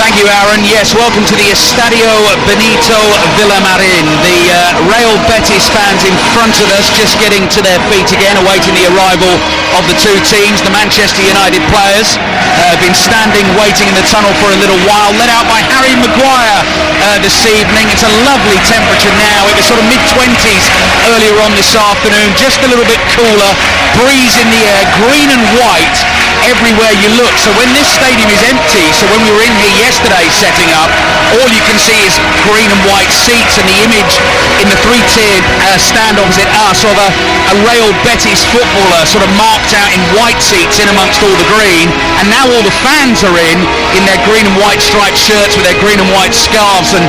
Thank you, Aaron. Yes, welcome to the Estadio Benito Villamarin. The Real Betis fans in front of us just getting to their feet again, awaiting the arrival of the two teams. The Manchester United players have been standing, waiting in the tunnel for a little while, led out by Harry Maguire this evening. It's a lovely temperature now. It was sort of mid-20s earlier on this afternoon, just a little bit cooler, breeze in the air, green and white everywhere you look. So when this stadium is empty, so when we were in here yesterday setting up, all you can see is green and white seats and the image in the three-tiered stand opposite us of a Real Betis footballer sort of marked out in white seats in amongst all the green, and now all the fans are in their green and white striped shirts with their green and white scarves and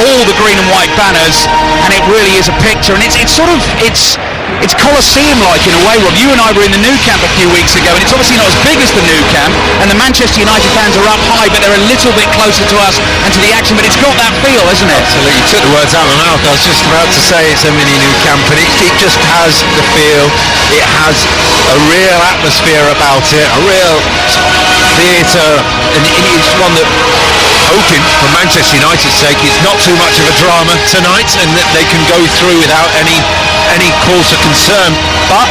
all the green and white banners, and it really is a picture. And it's Colosseum-like in a way, Rob. You and I were in the Nou Camp a few weeks ago, and it's obviously not as big as the Nou Camp, and the Manchester United fans are up high, but they're a little bit closer to us and to the action, but it's got that feel, isn't it? Absolutely. You took the words out of my mouth. I was just about to say it's a mini Nou Camp, and it just has the feel. It has a real atmosphere about it, a real theatre, and it's one that, hoping for Manchester United's sake, it's not too much of a drama tonight, and that they can go through without any cause for concern. But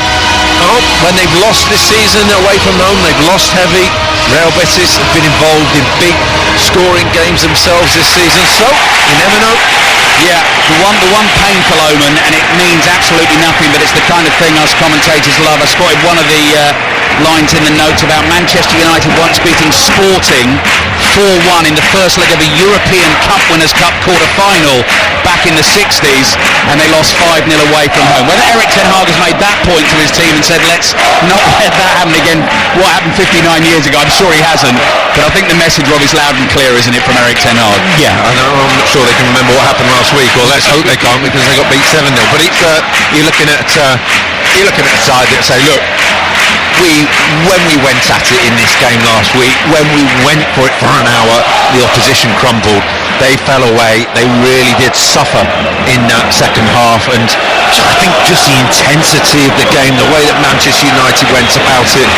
when they've lost this season away from home, they've lost heavy. Real Betis have been involved in big scoring games themselves this season, so you never know. Yeah, the one painful omen, and it means absolutely nothing, but it's the kind of thing us commentators love. I spotted one of the lines in the notes about Manchester United once beating Sporting 4-1 in the first leg of a European Cup Winners' Cup quarter-final back in the 60s, and they lost 5-0 away from home. Whether Erik ten Hag has made that point to his team and said, let's not let that happen again, what happened 59 years ago, I'm sure he hasn't, but I think the message, Rob, is loud and clear, isn't it, from Erik ten Hag? Yeah, I'm not sure they can remember what happened last week, or let's hope they can't, because they got beat 7-0. But it's you're looking at a side that say, look, when we went at it in this game last week, when we went for it for an hour, the opposition crumbled. They fell away. They really did suffer in that second half, and I think just the intensity of the game, the way that Manchester United went about it,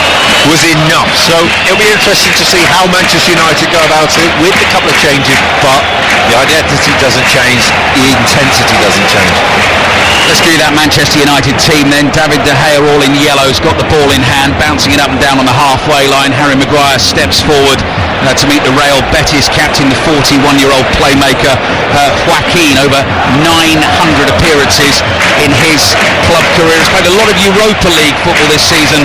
was enough. So it'll be interesting to see how Manchester United go about it with a couple of changes, but the identity doesn't change, the intensity doesn't change. Let's do that Manchester United team then. David De Gea, all in yellow, has got the ball in hand, bouncing it up and down on the halfway line. Harry Maguire steps forward to meet the Real Betis captain, the 41-year-old playmaker. Joaquin, over 900 appearances in his club career. He's played a lot of Europa League football this season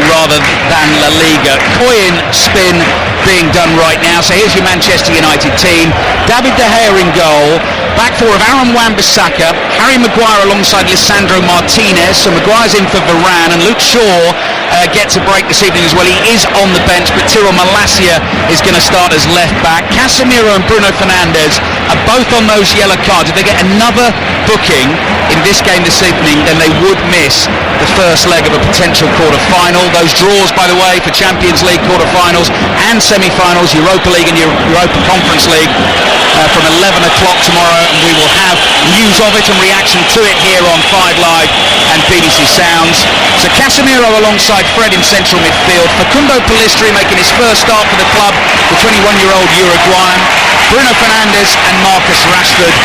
rather than La Liga. Coin spin being done right now. So here's your Manchester United team. David De Gea in goal. Back four of Aaron Wan-Bissaka, Harry Maguire alongside Lisandro Martinez. So Maguire's in for Varane, and Luke Shaw gets a break this evening as well. He is on the bench, but Tyrell Malacia is going to start as left back. Casemiro and Bruno Fernandes are both on those yellow cards. If they get another booking in this game this evening, then they would miss the first leg of a potential quarter-final. Those draws, by the way, for Champions League quarter-finals and semi-finals, Europa League and Europa Conference League, from 11 o'clock tomorrow, and we will have news of it and reaction to it here on 5 Live and BBC Sounds. So Casemiro alongside Fred in central midfield, Facundo Pellistri making his first start for the club, the 21-year-old Uruguayan, Bruno Fernandes and Marcus Rashford.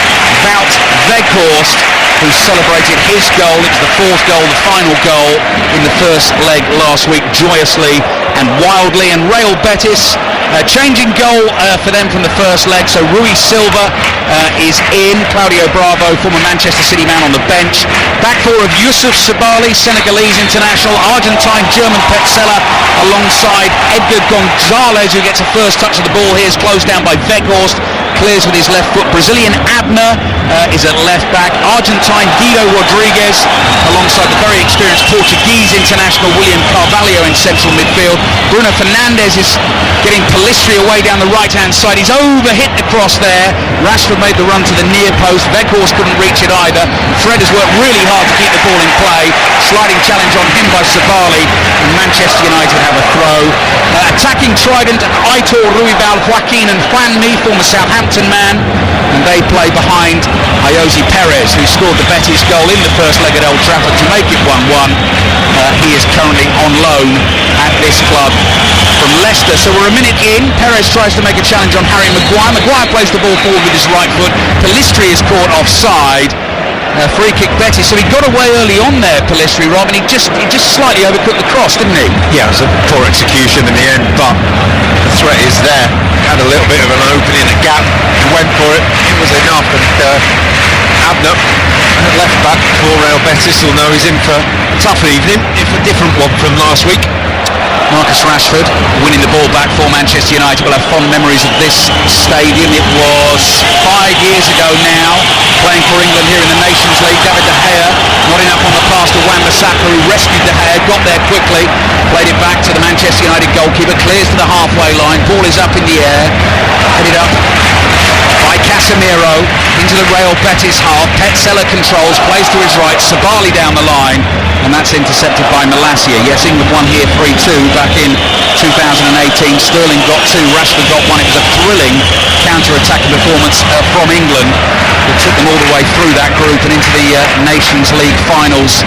Wout Weghorst, who celebrated his goal, it was the fourth goal, the final goal in the first leg last week, joyously and wildly. And Real Betis changing goal for them from the first leg. So Rui Silva is in, Claudio Bravo, former Manchester City man, on the bench. Back four of Youssouf Sabaly, Senegalese international, Argentine German Petzela alongside Edgar Gonzalez, who gets a first touch of the ball here, is closed down by Weghorst, clears with his left foot. Brazilian Abner is at left back. Argentine Guido Rodriguez alongside the very experienced Portuguese international William Carvalho in central midfield. Bruno Fernandes is getting Pellistri away down the right hand side. He's overhit the cross there. Rashford Rashford made the run to the near post. Weghorst couldn't reach it either. Fred has worked really hard to keep the ball in play. Sliding challenge on him by Sabali, and Manchester United have a throw. Attacking trident, Aitor, Ruibal, Joaquin and Juanmi, former Southampton man, and they play behind Ayoze Perez, who scored the Betis goal in the first leg at Old Trafford to make it 1-1. He is currently on loan at this club from Leicester. So we're a minute in. Perez tries to make a challenge on Harry Maguire. Maguire plays the ball forward with his right foot. Pellistri is caught offside. Free kick Betis. So he got away early on there, Pellistri, Rob, and he just slightly overcooked the cross, didn't he? Yeah, it was a poor execution in the end, but the threat is there. Had a little bit of an opening, a gap, and went for it. It was enough, and Abner at left back for Real Betis will know he's in for a tough evening, if a different one from last week. Marcus Rashford winning the ball back for Manchester United. Will have fond memories of this stadium. It was 5 years ago now, playing for England here in the Nations League. David De Gea not enough on the pass to Wan-Bissaka, who rescued De Gea, got there quickly, played it back to the Manchester United goalkeeper, clears to the halfway line, ball is up in the air, headed up by Casemiro into the Real Betis half. Petzela controls, plays to his right, Sabali down the line, and that's intercepted by Malacia. Yes, England won here 3-2 back in 2018. Sterling got 2, Rashford got 1. It was a thrilling counter-attacking performance from England that took them all the way through that group and into the Nations League finals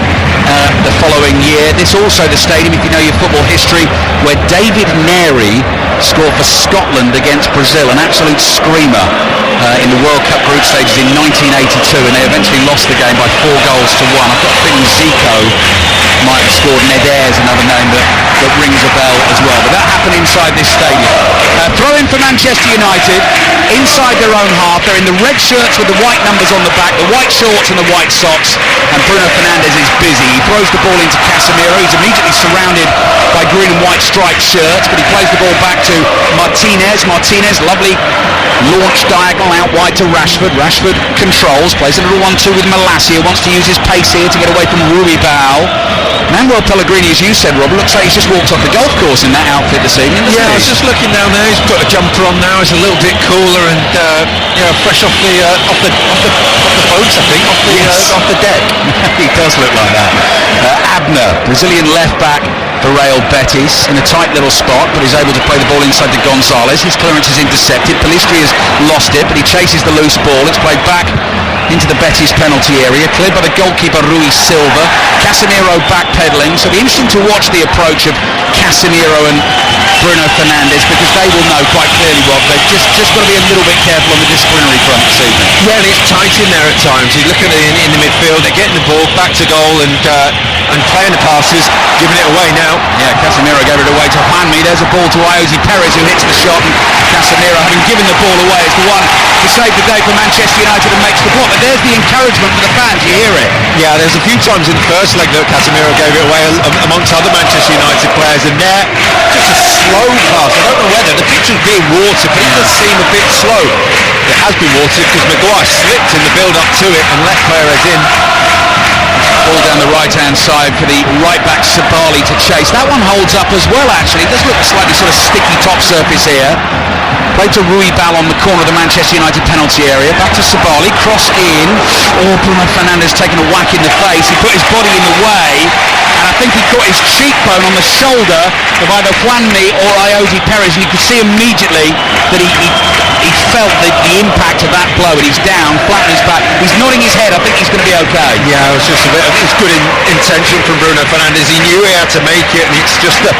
the following year. This also the stadium, if you know your football history, where David Neri scored for Scotland against Brazil, an absolute screamer in the World Cup group stages in 1982, and they eventually lost the game by 4 goals to 1. I've got a feeling Zico might have scored. Neder's another name that rings a bell as well, but that happened inside this stadium. Throw in for Manchester United inside their own half. They're in the red shirts with the white numbers on the back, the white shorts and the white socks, and Bruno Fernandes is busy. He throws the ball into Casemiro. He's immediately surrounded by green and white striped shirts, but he plays the ball back to Martinez. Lovely launch diagonal out wide to Rashford. Rashford controls, plays a little 1-2 with Malacia, wants to use his pace here to get away from Ruibal. Manuel Pellegrini, as you said, Rob, looks like he's just walked off the golf course in that outfit this evening. Yeah, I was just looking down there. He's put a jumper on now. It's a little bit cooler and fresh off the boats, I think, off the deck. He does look like that. Abner, Brazilian left back for Real Betis, in a tight little spot, but he's able to play the ball inside to Gonzalez. His clearance is intercepted. Pellistri has lost it, but he chases the loose ball. It's played back into the Betis penalty area, cleared by the goalkeeper Rui Silva. Casemiro backpedaling, so it'll be interesting to watch the approach of Casemiro and Bruno Fernandes, because they will know quite clearly, Rob, they've just got to be a little bit careful on the disciplinary front this evening. Yeah, and it's tight in there at times. You look at it in the midfield, they're getting the ball back to goal and playing the passes, giving it away now. Yeah, Casemiro gave it away to Juanmi. There's a ball to Ayoze Perez, who hits the shot, and Casemiro, having given the ball away, is the one to save the day for Manchester United and makes the block. But there's the encouragement for the fans, you hear it. Yeah, there's a few times in the first leg that Casemiro gave it away amongst other Manchester United players, and there, just a slow pass. I don't know whether the pitch was being watered, but it does seem a bit slow. It has been watered because Maguire slipped in the build-up to it and let Perez in. Ball down the right-hand side for the right-back Sabali to chase. That one holds up as well, actually. It does look a slightly sort of sticky top surface here. Played to Ruibal on the corner of the Manchester United penalty area. Back to Sabali, cross in. Oh, Bruno Fernandes taking a whack in the face. He put his body in the way, and I think he caught his cheekbone on the shoulder of either Juanmi or Ayoze Perez, and you could see immediately that he felt the impact of that blow, and he's down, flat on his back. He's nodding his head. I think he's going to be okay. Yeah, it was just a bit of good intention from Bruno Fernandes. He knew he had to make it, and it's just a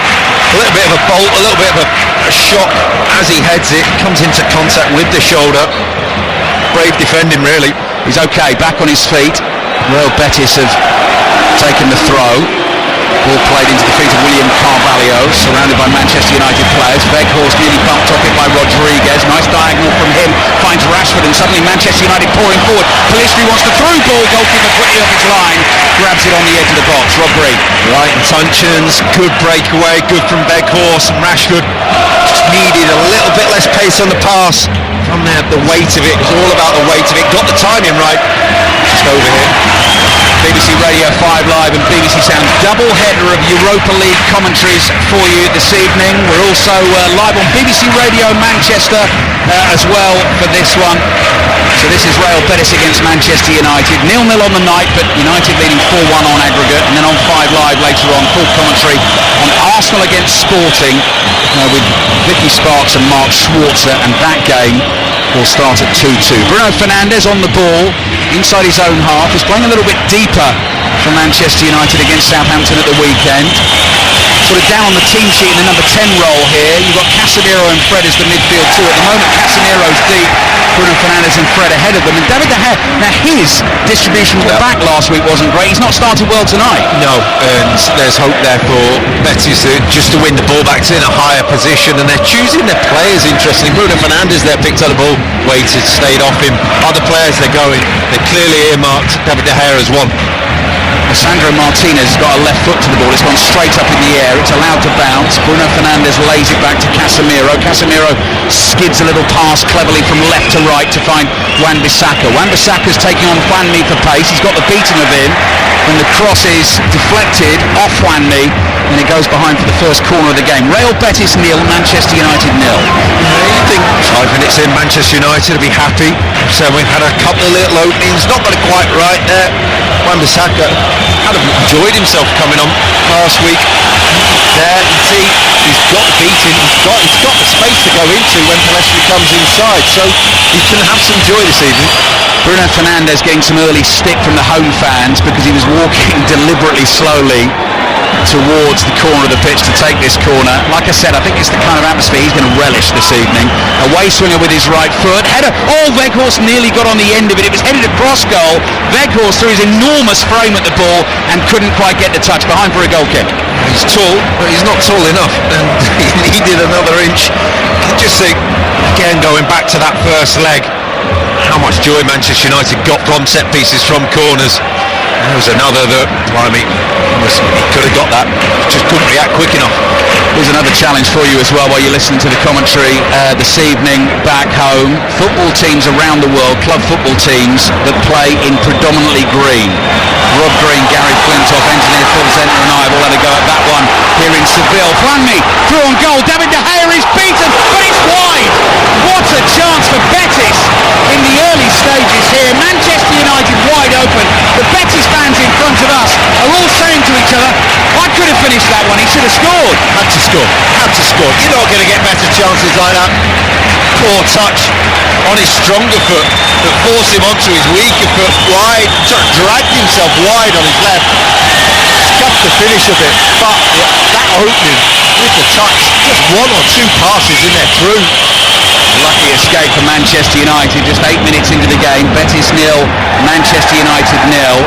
little bit of a bolt, a little bit of a shock as he heads it. Comes into contact with the shoulder. Brave defending, really. He's okay, back on his feet. Real Betis have taken the throw. Ball played into the feet of William Carvalho, surrounded by Manchester United players. Weghorst nearly bumped off it by Rodriguez. Nice diagonal from him, finds Rashford, and suddenly Manchester United pouring forward. Pellistri wants the through ball, goalkeeper quickly off his line, grabs it on the edge of the box. Rob Green. Right intentions, good breakaway, good from Weghorst, and Rashford just needed a little bit less pace on the pass. From there, the weight of it, it was all about the weight of it. Got the timing right, just over here. BBC Radio 5 Live and BBC Sound. Double header of Europa League commentaries for you this evening. We're also live on BBC Radio Manchester as well for this one. So this is Real Betis against Manchester United. 0-0 on the night, but United leading 4-1 on aggregate. And then on 5 Live later on, full commentary on Arsenal against Sporting with Vicky Sparks and Mark Schwarzer. And that game will start at 2-2. Bruno Fernandes on the ball inside his own half. Is playing a little bit deeper for Manchester United against Southampton at the weekend. Sort of down on the team sheet in the number 10 role here. You've got Casemiro and Fred as the midfield two. At the moment, Casemiro's deep. Bruno Fernandes and Fred ahead of them. And David De Gea, now his distribution from the back last week wasn't great. He's not started well tonight. No, and there's hope there for Betis just to win the ball back, to in a higher position, and they're choosing their players interestingly. Bruno Fernandes there picked up the ball, waited, stayed off him. Other players they're going. They're clearly earmarked David De Gea as one. Sandro Martinez has got a left foot to the ball. It's gone straight up in the air. It's allowed to bounce. Bruno Fernandes lays it back to Casemiro. Casemiro skids a little pass cleverly from left to right to find Wan-Bissaka. Wan-Bissaka's taking on Juanmi for pace. He's got the beating of him. When the cross is deflected off Juanmi, and it goes behind for the first corner of the game. Real Betis 0, Manchester United 0. You think 5 minutes in, Manchester United will be happy. So we've had a couple of little openings, not got it quite right there. Wan-Bissaka kind of enjoyed himself coming on last week. There, you see, he's got the beating, he's got the space to go into when Pelestri comes inside, so he can have some joy this evening. Bruno Fernandes getting some early stick from the home fans because he was walking deliberately slowly towards the corner of the pitch to take this corner. Like I said, I think it's the kind of atmosphere he's going to relish this evening. Away swinger with his right foot. Header. Oh, Weghorst nearly got on the end of it. It was headed across goal. Weghorst threw his enormous frame at the ball and couldn't quite get the touch. Behind for a goal kick. He's tall, but he's not tall enough, and he needed another inch. You just think, again, going back to that first leg, how much joy Manchester United got from set pieces, from corners. There was another that, he could have got that, just couldn't react quick enough. Here's another challenge for you as well while you're listening to the commentary this evening back home. Football teams around the world, club football teams that play in predominantly green. Rob Green, Gary Flintoff, engineer Phil Zentner and I have all had a go at that one here in Seville. Juanmi through on goal. David De Gea is beaten, but it's wide. What a chance for Betis in the early stages here. Manchester United wide open. The Betis fans in front of us are all saying to each other, I could have finished that one, he should have scored. Had to score. You're not going to get better chances like that. Poor touch on his stronger foot that forced him onto his weaker foot wide, sort of dragged himself wide on his left. Scuffed the finish a bit, but that opening with the touch, just 1 or 2 passes in there through. Lucky escape for Manchester United, just 8 minutes into the game. Betis 0, Manchester United 0.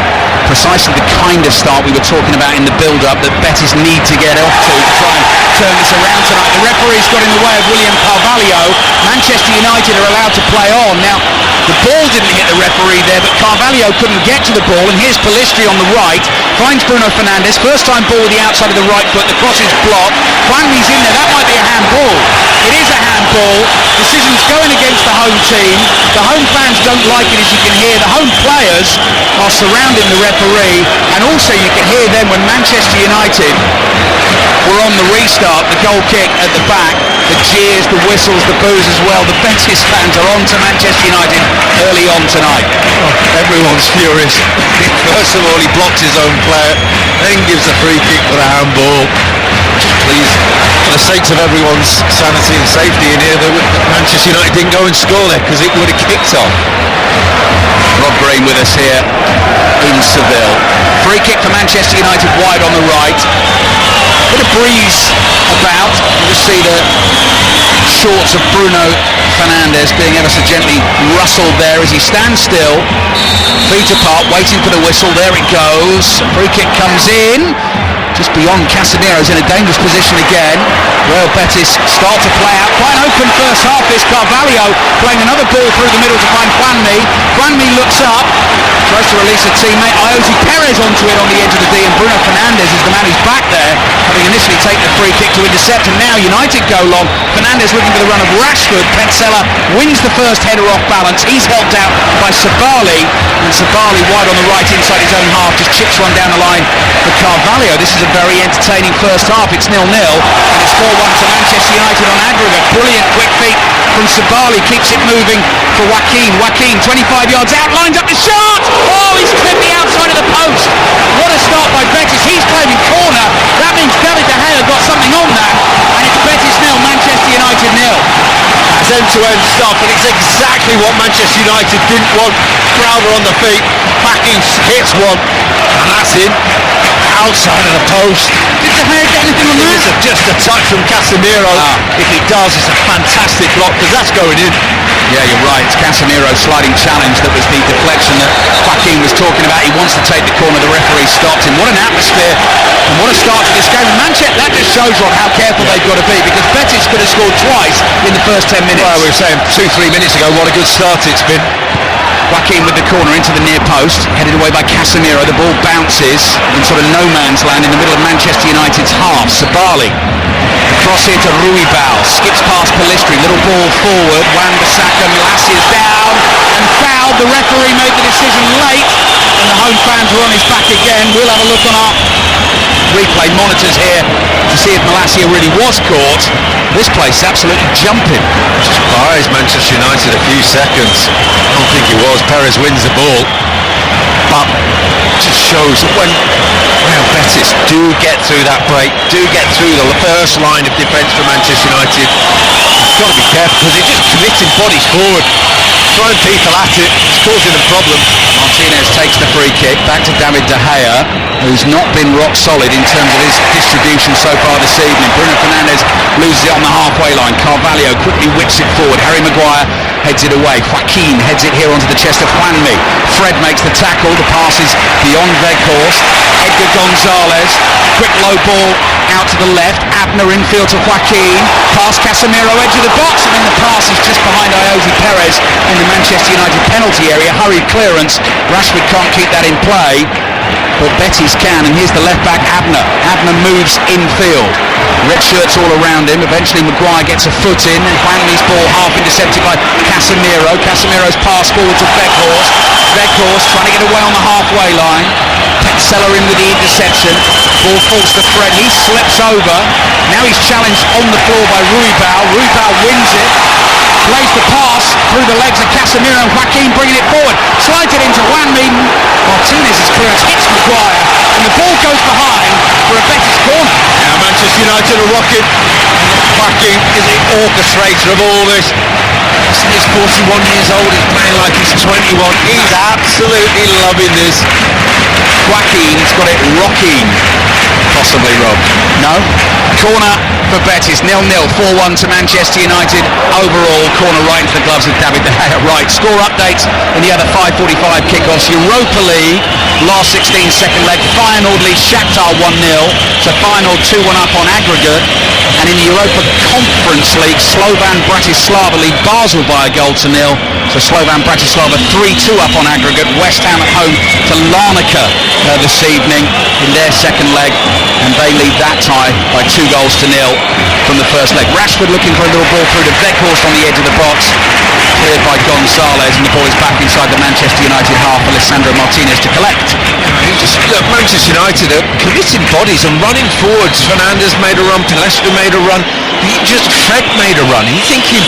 Precisely the kind of start we were talking about in the build-up that Betis need to get off to try and turn this around tonight. The referee's got in the way of William Carvalho. Manchester United are allowed to play on. Now, the ball didn't hit the referee there, but Carvalho couldn't get to the ball, and here's Pelestri on the right, finds Bruno Fernandes, first time ball with the outside of the right foot, the cross is blocked. Juanmi's in there, that might be a handball. It is a handball. Decision's going against the home team. The home fans don't like it, as you can hear. The home players are surrounding the referee, and also you can hear them when Manchester United were on the restart, the goal kick at the back, the cheers, the whistles, the boos as well. The Betis fans are on to Manchester United early on tonight. Everyone's furious. First of all, he blocks his own player, then gives a free kick for a handball. Just please, for the sakes of everyone's sanity and safety in here, that Manchester United didn't go and score there, because it would have kicked off. Rob Green with us here in Seville. Free kick for Manchester United wide on the right. Bit of breeze about. You just see the shorts of Bruno Fernandes being ever so gently rustled there as he stands still, feet apart, waiting for the whistle. There it goes. Free kick comes in. Just beyond Casemiro's in a dangerous position again. Real Betis start to play out. Quite an open first half. This Carvalho playing another ball through the middle to find Juanmi. Juanmi looks up. Tries to release a teammate. Iosi Perez onto it on the edge of the D, and Bruno Fernandes is the man who's back there, having initially taken the free kick to intercept, and now United go long. Fernandes looking for the run of Rashford. Petzela wins the first header off balance. He's helped out by Sabali, and Sabali wide on the right inside his own half, just chips one down the line for Carvalho. This is a very entertaining first half. It's 0-0, and it's 4-1 to Manchester United on aggregate. Brilliant quick feet from Sabali, keeps it moving for Joaquin. Joaquin, 25 yards out, lines up the shot! Oh, he's clipped the outside of the post. What a start by Betis. He's claiming corner. That means David De Gea got something on that, and it's Betis 0, Manchester United 0. That's end-to-end stuff, and it's exactly what Manchester United didn't want. Crowder on the feet, backing hits one, and that's in. Outside of the post. Did De Gea get anything on that? Just a touch from Casemiro. If he does, it's a fantastic block, because that's going in. Yeah, you're right. It's Casemiro's sliding challenge that was the deflection that Joaquin was talking about. He wants to take the corner. The referee stopped him. What an atmosphere, and what a start to this game. And Manchester, that just shows, Rob, how careful they've got to be, because Betis could have scored twice in the first 10 minutes. Well, we were saying 2-3 minutes ago, what a good start it's been. Joaquin with the corner into the near post, headed away by Casemiro. The ball bounces in sort of no man's land in the middle of Manchester United's half. Sabali, across here to Ruibal, skips past Pellistri, little ball forward. Wan-Bissaka, Malacia's down and fouled. The referee made the decision late, and the home fans were on his back again. We'll have a look on our replay monitors here to see if Malacia really was caught. This place absolutely jumping. Just buys Manchester United a few seconds. I don't think he was. Perez wins the ball, but just shows that when Real Betis do get through that break, do get through the first line of defence for Manchester United, you've got to be careful, because they're just committing bodies forward, throwing people at it. It's causing them problems. Martinez takes the free kick back to David De Gea, who's not been rock solid in terms of his distribution so far this evening. Bruno Fernandes loses it on the halfway line. Carvalho quickly whips it forward. Harry Maguire heads it away. Joaquin heads it here onto the chest of Juanmi. Fred makes the tackle. The pass is beyond Weghorst. Edgar Gonzalez, quick low ball out to the left. Abner infield to Joaquin. Past Casemiro, edge of the box, and then the pass is just behind Iosi Perez in the Manchester United penalty area. Hurried clearance. Rashford can't keep that in play, but Betis can, and here's the left back, Abner. Abner moves infield. Red shirts all around him. Eventually Maguire gets a foot in, and Juanmi's ball half intercepted by Casemiro. Casemiro's pass forward to Weghorst. Weghorst trying to get away on the halfway line. Petzela in with the interception. Ball falls to Fred. He slips over. Now he's challenged on the floor by Ruibal. Ruibal wins it. Plays the pass through the legs of Casemiro, and Joaquin bringing it forward. Slides it into Juanmi. Martinez's clearance hits Maguire, and the ball goes behind for a Betis corner. Now Manchester United are rocking. Joaquin is the orchestrator of all this. He's 41 years old, he's playing like he's 21. He's absolutely loving this. Joaquin's got it rocking. Possibly, Rob. No? Corner for Betis, 0-0, 4-1 to Manchester United. Overall, corner right into the gloves of David De Gea. Right, score updates in the other 5:45 kickoffs. Europa League, last 16 second leg. Feyenoord leads Shakhtar 1-0. So Feyenoord 2-1 up on aggregate. And in the Europa Conference League, Slovan Bratislava lead Basel by a goal to 0. So Slovan Bratislava 3-2 up on aggregate. West Ham at home to Larnaca this evening in their second leg, and they lead that tie by 2 goals to 0 from the first leg. Rashford looking for a little ball through to Weghorst on the edge of the box, cleared by Gonzalez, and the ball is back inside the Manchester United half. Alessandro Martinez to collect. Look, Manchester United are committing bodies and running forwards. Fernandes made a run, Pellistri made a run, Fred made a run. You're thinking,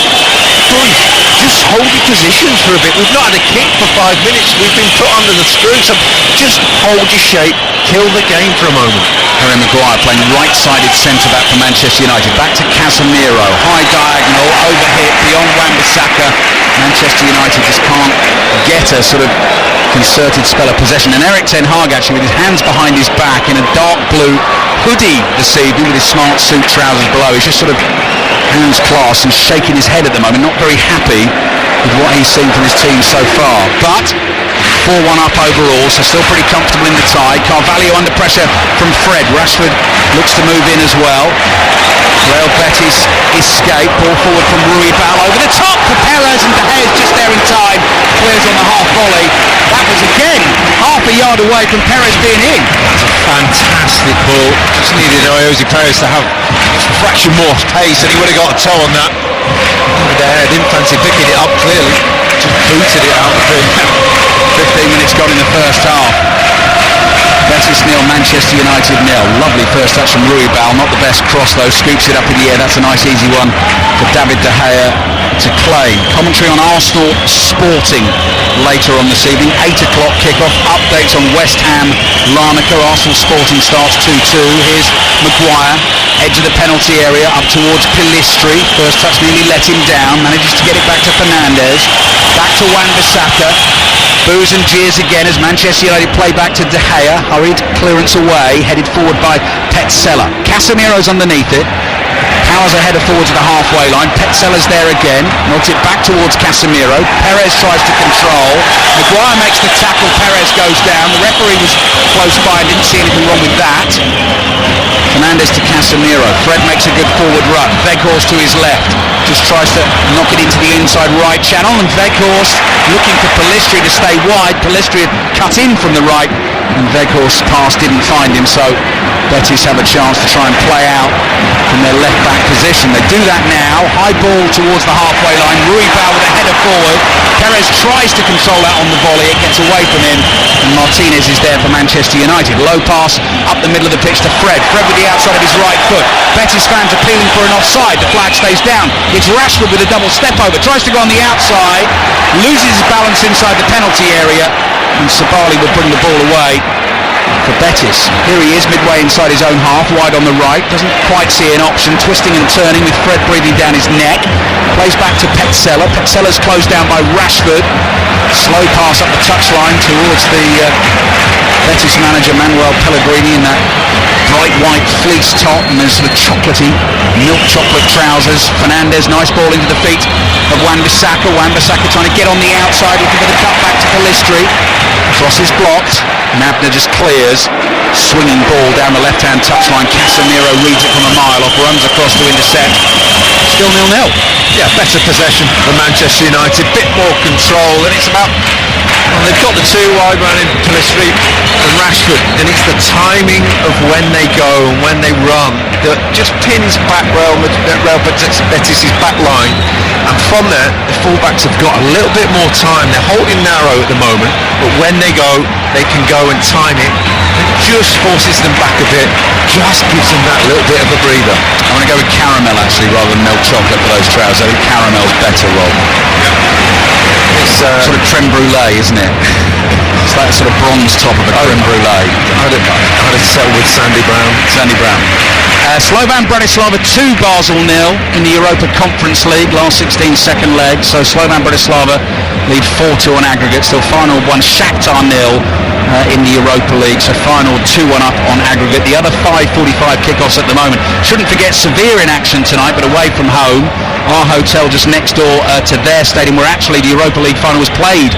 boys, just hold your positions for a bit. We've not had a kick for 5 minutes. We've been put under the screw, so just hold your shape, kill the game for a moment. Harry Maguire playing right-sided centre-back for Manchester United. Back to Casemiro, high diagonal, overhit, beyond Wan-Bissaka. Manchester United just can't get a sort of concerted spell of possession. And Erik ten Hag actually with his hands behind his back in a dark blue hoodie this evening with his smart suit trousers below. He's just sort of hands clasped and shaking his head at the moment, not very happy with what he's seen from his team so far. But 4-1 up overall, so still pretty comfortable in the tie. Carvalho under pressure from Fred. Rashford looks to move in as well. Real Betis escape. Ball forward from Ruibal over the top for Perez, and De Gea's just there in time. Clears on the half volley. That was again yard away from Perez being in. That's a fantastic ball. Just needed Jose Perez to have just a fraction more pace, and he would have got a toe on that. Didn't fancy picking it up, clearly. Just booted it out the field. 15 minutes gone in the first half. Betis 0, Manchester United 0. Lovely first touch from Ruibal, not the best cross though, scoops it up in the air. That's a nice easy one for David De Gea to claim. Commentary on Arsenal Sporting later on this evening. 8 o'clock kickoff. Updates on West Ham Larnaca. Arsenal Sporting starts 2-2. Here's Maguire, edge of the penalty area, up towards Pellistri. First touch nearly let him down, manages to get it back to Fernandes. Back to Wan-Bissaka. Boos and jeers again as Manchester United play back to De Gea. Hurried clearance away, headed forward by Petzela. Casemiro's underneath it. Powers a header forward to the halfway line. Petzela's there again. Nods it back towards Casemiro. Perez tries to control. Maguire makes the tackle. Perez goes down. The referee was close by and didn't see anything wrong with that. Fernandes to Casemiro. Fred makes a good forward run. Weghorst to his left. Just tries to knock it into the inside right channel, and Weghorst looking for Pellistri to stay wide. Pellistri had cut in from the right, and Weghorst's pass didn't find him, so Betis have a chance to try and play out from their left back position. They do that now. High ball towards the halfway line. Ruibal with a header forward. Perez tries to control that on the volley. It gets away from him, and Martinez is there for Manchester United. Low pass up the middle of the pitch to Fred. Fred with the outside of his right foot. Betis fans appealing for an offside. The flag stays down. It's Rashford with a double step over. Tries to go on the outside. Loses his balance inside the penalty area, and Sabali will bring the ball away for Betis. Here he is midway inside his own half, wide on the right, doesn't quite see an option, twisting and turning with Fred breathing down his neck. Plays back to Petzela. Petzela's closed down by Rashford. Slow pass up the touchline towards the Betis manager Manuel Pellegrini in that bright white fleece top and those sort of chocolatey milk chocolate trousers. Fernandes, nice ball into the feet of Wan-Bissaka. Wan-Bissaka trying to get on the outside, looking for the cut back to Pellistri. Cross is blocked. Mabner just clears. Swinging ball down the left-hand touchline. Casemiro reads it from a mile off, runs across to intercept. Still 0-0. Yeah, better possession for Manchester United, bit more control, and it's about, well, they've got the two wide man in Pellistri and Rashford, and it's the timing of when they go and when they run that just pins back Real Betis' back line, and from there the fullbacks have got a little bit more time. They're holding narrow at the moment, but when they go, they can go and time it. It just forces them back a bit, just gives them that little bit of a breather. I'm going to go with caramel actually rather than milk chocolate for those trousers. I think caramel's better, Rob. It's sort of creme brulee, isn't it? It's that sort of bronze top of a creme brulee. I'd have settled with Sandy Brown. Sandy Brown. Slovan Bratislava 2, Basel 0 in the Europa Conference League, last 16 second leg. So Slovan Bratislava lead 4-2 on aggregate. Still final 1, Shakhtar 0 in the Europa League. So final 2-1 up on aggregate. The other 5:45 kickoffs at the moment. Shouldn't forget Sevilla in action tonight, but away from home. Our hotel just next door to their stadium, where actually the Europa League final was played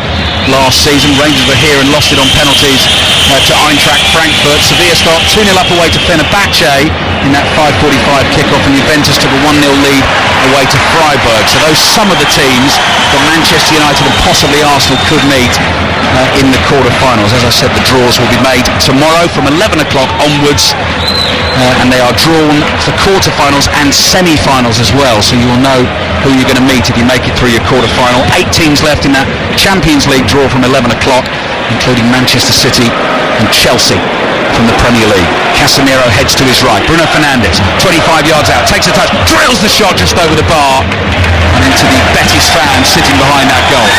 last season. Rangers were here and lost it on penalties to Eintracht Frankfurt. Sevilla start 2-0 up away to Fenerbahce in that 5:45 kickoff, and Juventus took a 1-0 lead away to Freiburg. So those some of the teams that Manchester United and possibly Arsenal could meet in the quarter-finals. As I said, the draws will be made tomorrow from 11 o'clock onwards, and they are drawn for quarter-finals and semi-finals as well, so you will know who you're going to meet if you make it through your quarter-final. 8 teams left in that Champions League draw from 11 o'clock, including Manchester City and Chelsea from the Premier League. Casemiro heads to his right. Bruno Fernandes, 25 yards out, takes a touch, drills the shot just over the bar and into the Betis fans sitting behind that goal.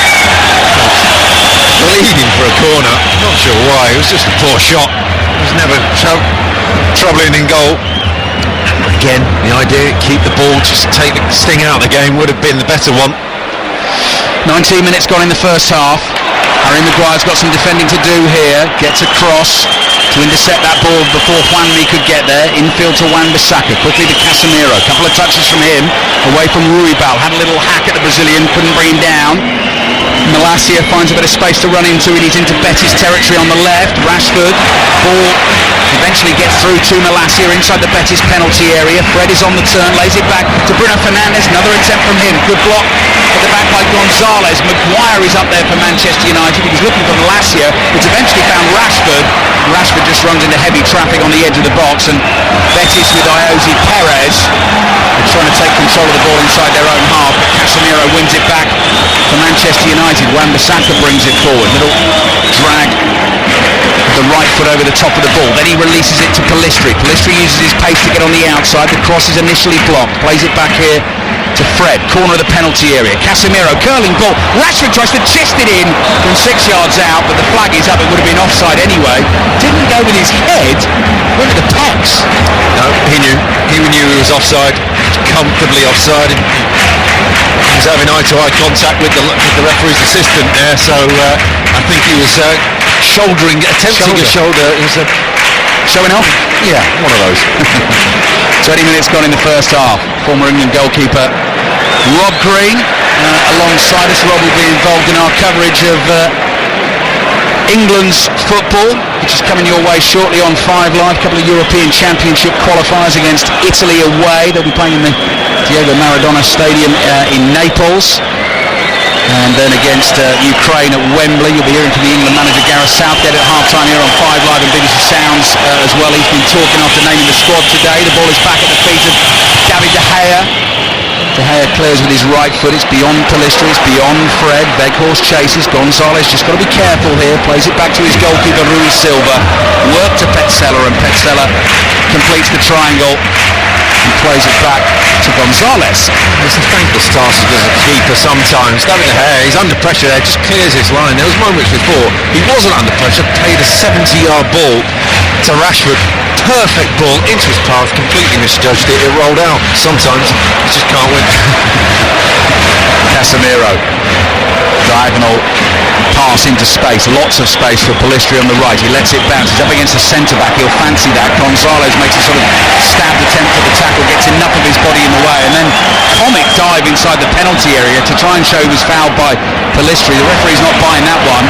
Leading for a corner, not sure why, it was just a poor shot. It was never troubling in goal. Again, the idea, keep the ball, just take the sting out of the game would have been the better one. 19 minutes gone in the first half. Harry Maguire's got some defending to do here. Gets across to intercept that ball before Juanmi could get there. Infield to Wan-Bissaka. Quickly to Casemiro. A couple of touches from him. Away from Ruibal. Had a little hack at the Brazilian. Couldn't bring him down. Malacia finds a bit of space to run into, and he's into Betis territory on the left. Rashford. Ball eventually gets through to Malacia inside the Betis penalty area. Fred is on the turn. Lays it back to Bruno Fernandes. Another attempt from him. Good block at the back by Gonzalez. Maguire is up there for Manchester United. He was looking for Malacia. It's eventually found Rashford. Rashford just runs into heavy traffic on the edge of the box, and Betis with Iosi Perez. They're trying to take control of the ball inside their own half, but Casemiro wins it back for Manchester United. Wan-Bissaka brings it forward. Little drag the right foot over the top of the ball. Then he releases it to Pellistri. Pellistri uses his pace to get on the outside. The cross is initially blocked. Plays it back here to Fred. Corner of the penalty area. Casemiro, curling ball. Rashford tries to chest it in from 6 yards out, but the flag is up. It would have been offside anyway. Didn't go with his head. Went with the pecs. No, he knew. He knew he was offside. Comfortably offside. He was having eye-to-eye contact with the referee's assistant there, so I think he was attempting a shoulder. It was showing off? Yeah, one of those. 20 minutes gone in the first half. Former England goalkeeper Rob Green alongside us. Rob will be involved in our coverage of England's football, which is coming your way shortly on 5 Live. A couple of European Championship qualifiers against Italy away. They'll be playing in the Diego Maradona Stadium in Naples. And then against Ukraine at Wembley. You'll be hearing from the England manager Gareth Southgate at half-time here on 5 Live and BBC Sounds as well. He's been talking after naming the squad today. The ball is back at the feet of David De Gea. De Gea clears with his right foot. It's beyond Pellistri, it's beyond Fred. Weghorst chases. Gonzalez just got to be careful here. Plays it back to his goalkeeper Rui Silva. Work to Petzela, and Petzela completes the triangle and plays it back to Gonzalez. It's a thankless task as a keeper sometimes. David De Gea, he's under pressure there, just clears his line. There was moments before he wasn't under pressure, played a 70-yard ball to Rashford. Perfect ball into his path, completely misjudged it. It rolled out. Sometimes you just can't win. Casemiro, diagonal pass into space, lots of space for Pellistri on the right. He lets it bounce. He's up against the centre-back. He'll fancy that. Gonzalez makes a sort of stabbed attempt at the tackle, gets enough of his body in the way, and then comic dive inside the penalty area to try and show he was fouled by Pellistri. The referee's not buying that one.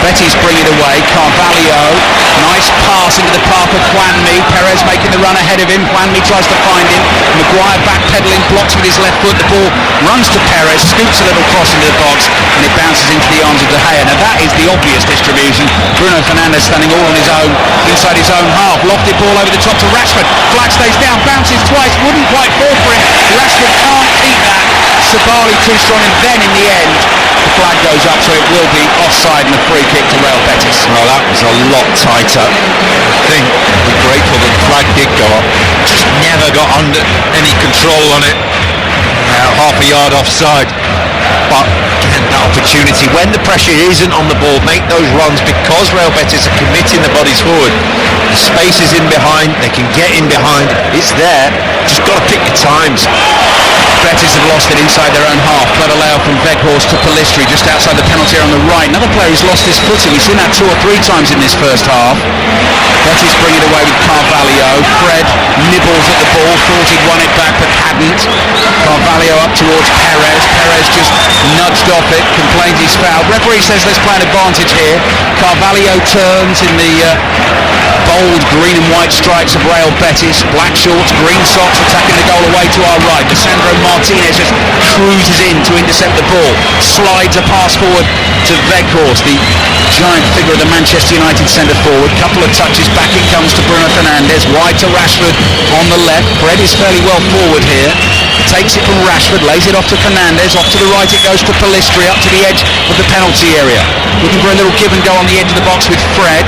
Betis bring it away. Carvalho, nice pass into the path of Juanmi. Perez making the run ahead of him. Juanmi tries to find him. Maguire backpedaling, blocks with his left foot. The ball runs to Perez, scoops a little cross into the box, and it bounces into the arms of De Gea. Now that is the obvious distribution. Bruno Fernandes standing all on his own inside his own half. Lofted ball over the top to Rashford. Flag stays down, bounces twice, wouldn't quite fall for him. Rashford can't keep that. Sabali too strong, and then in the end the flag goes up, so it will be offside and a free kick to Real Betis. Well, that was a lot tighter. I think we're grateful that the flag did go up. Just never got under any control on it. Half a yard offside. But again, that opportunity, when the pressure isn't on the ball, make those runs, because Real Betis are committing the bodies forward. The space is in behind, they can get in behind, it's there, just got to pick your times. Betis have lost it inside their own half. Clever layout from Weghorst to Pellistri just outside the penalty area on the right. Another player who's lost his footing. We've seen that 2 or 3 times in this first half. Betis bring it away with Carvalho. Fred nibbles at the ball, thought he'd won it back but hadn't. Carvalho up towards Perez. Perez just nudged off it, complains he's fouled. Referee says let's play an advantage here. Carvalho turns in the bold green and white stripes of Real Betis. Black shorts, green socks, attacking the goal away to our right. Lisandro Martinez just cruises in to intercept the ball. Slides a pass forward to Weghorst, the giant figure of the Manchester United centre forward. Couple of touches, back it comes to Bruno Fernandes. Wide to Rashford on the left. Fred is fairly well forward here. Takes it from Rashford, lays it off to Fernandes. Off to the right it goes to Pellistri, up to the edge of the penalty area. Looking for a little give and go on the edge of the box with Fred.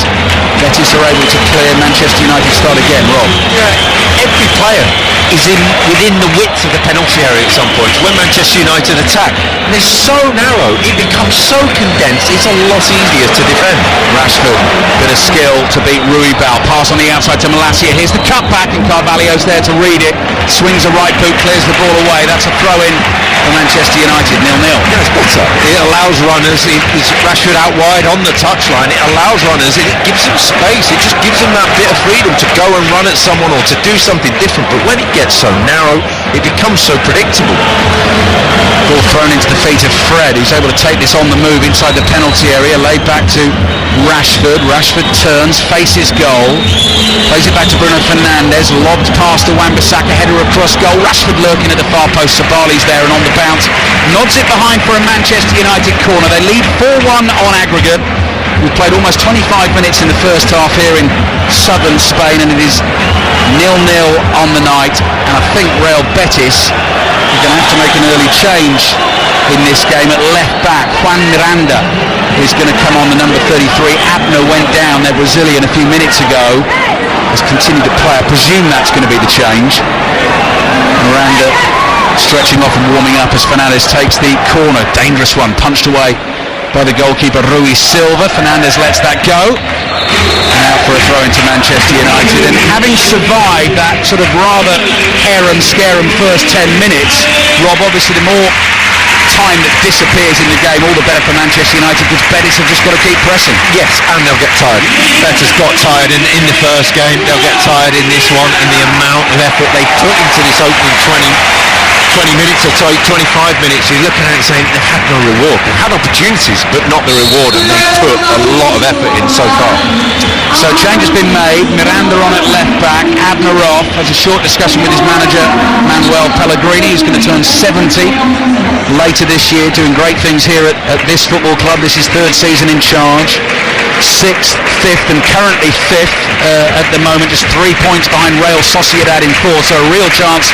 Betis are able to clear. Manchester United start again. Rob? Yeah, every player is within the width of the penalty area at some point when Manchester United attack. And it's so narrow, it becomes so condensed, it's a lot easier to defend. Rashford, bit of skill to beat Ruibal. Pass on the outside to Malacia. Here's the cutback, and Carvalho's there to read it. Swings a right boot, clears the ball away. That's a throw-in for Manchester United, 0-0. Yeah, it's better. It allows runners, it's Rashford out wide on the touchline, it allows runners, it gives them space, it just gives them that bit of freedom to go and run at someone or to do something different. But when it gets so narrow, it becomes so predictable. Ball thrown into the feet of Fred, who's able to take this on the move inside the penalty area, laid back to Rashford. Rashford turns, faces goal, plays it back to Bruno Fernandes, lobbed past to Wan-Bissaka, header across goal. Rashford lurking at the far post, Sabali's there and on the bounce, nods it behind for a Manchester United corner. They lead 4-1 on aggregate. We've played almost 25 minutes in the first half here in southern Spain, and it is 0-0 on the night. And I think Real Betis are going to have to make an early change in this game at left back. Juan Miranda is going to come on, the number 33. Abner went down, their Brazilian, a few minutes ago. Has continued to play. I presume that's going to be the change. Miranda stretching off and warming up as Fernandes takes the corner. Dangerous one, punched away by the goalkeeper Rui Silva. Fernandes lets that go, and out for a throw into Manchester United. And having survived that sort of rather harum-scarum first 10 minutes, Rob, obviously the more time that disappears in the game, all the better for Manchester United, because Betis have just got to keep pressing. Yes, and they'll get tired. Betis got tired in the first game, they'll get tired in this one, in the amount of effort they put into this opening 20 minutes or so, 25 minutes. You're looking at it saying they've had no reward. They've had opportunities, but not the reward, and they've put a lot of effort in so far. So change has been made. Miranda on at left back, Abner off. Has a short discussion with his manager, Manuel Pellegrini, who's going to turn 70 later this year, doing great things here at this football club. This is third season in charge. 6th, 5th and currently 5th at the moment, just 3 points behind Real Sociedad in 4th, so a real chance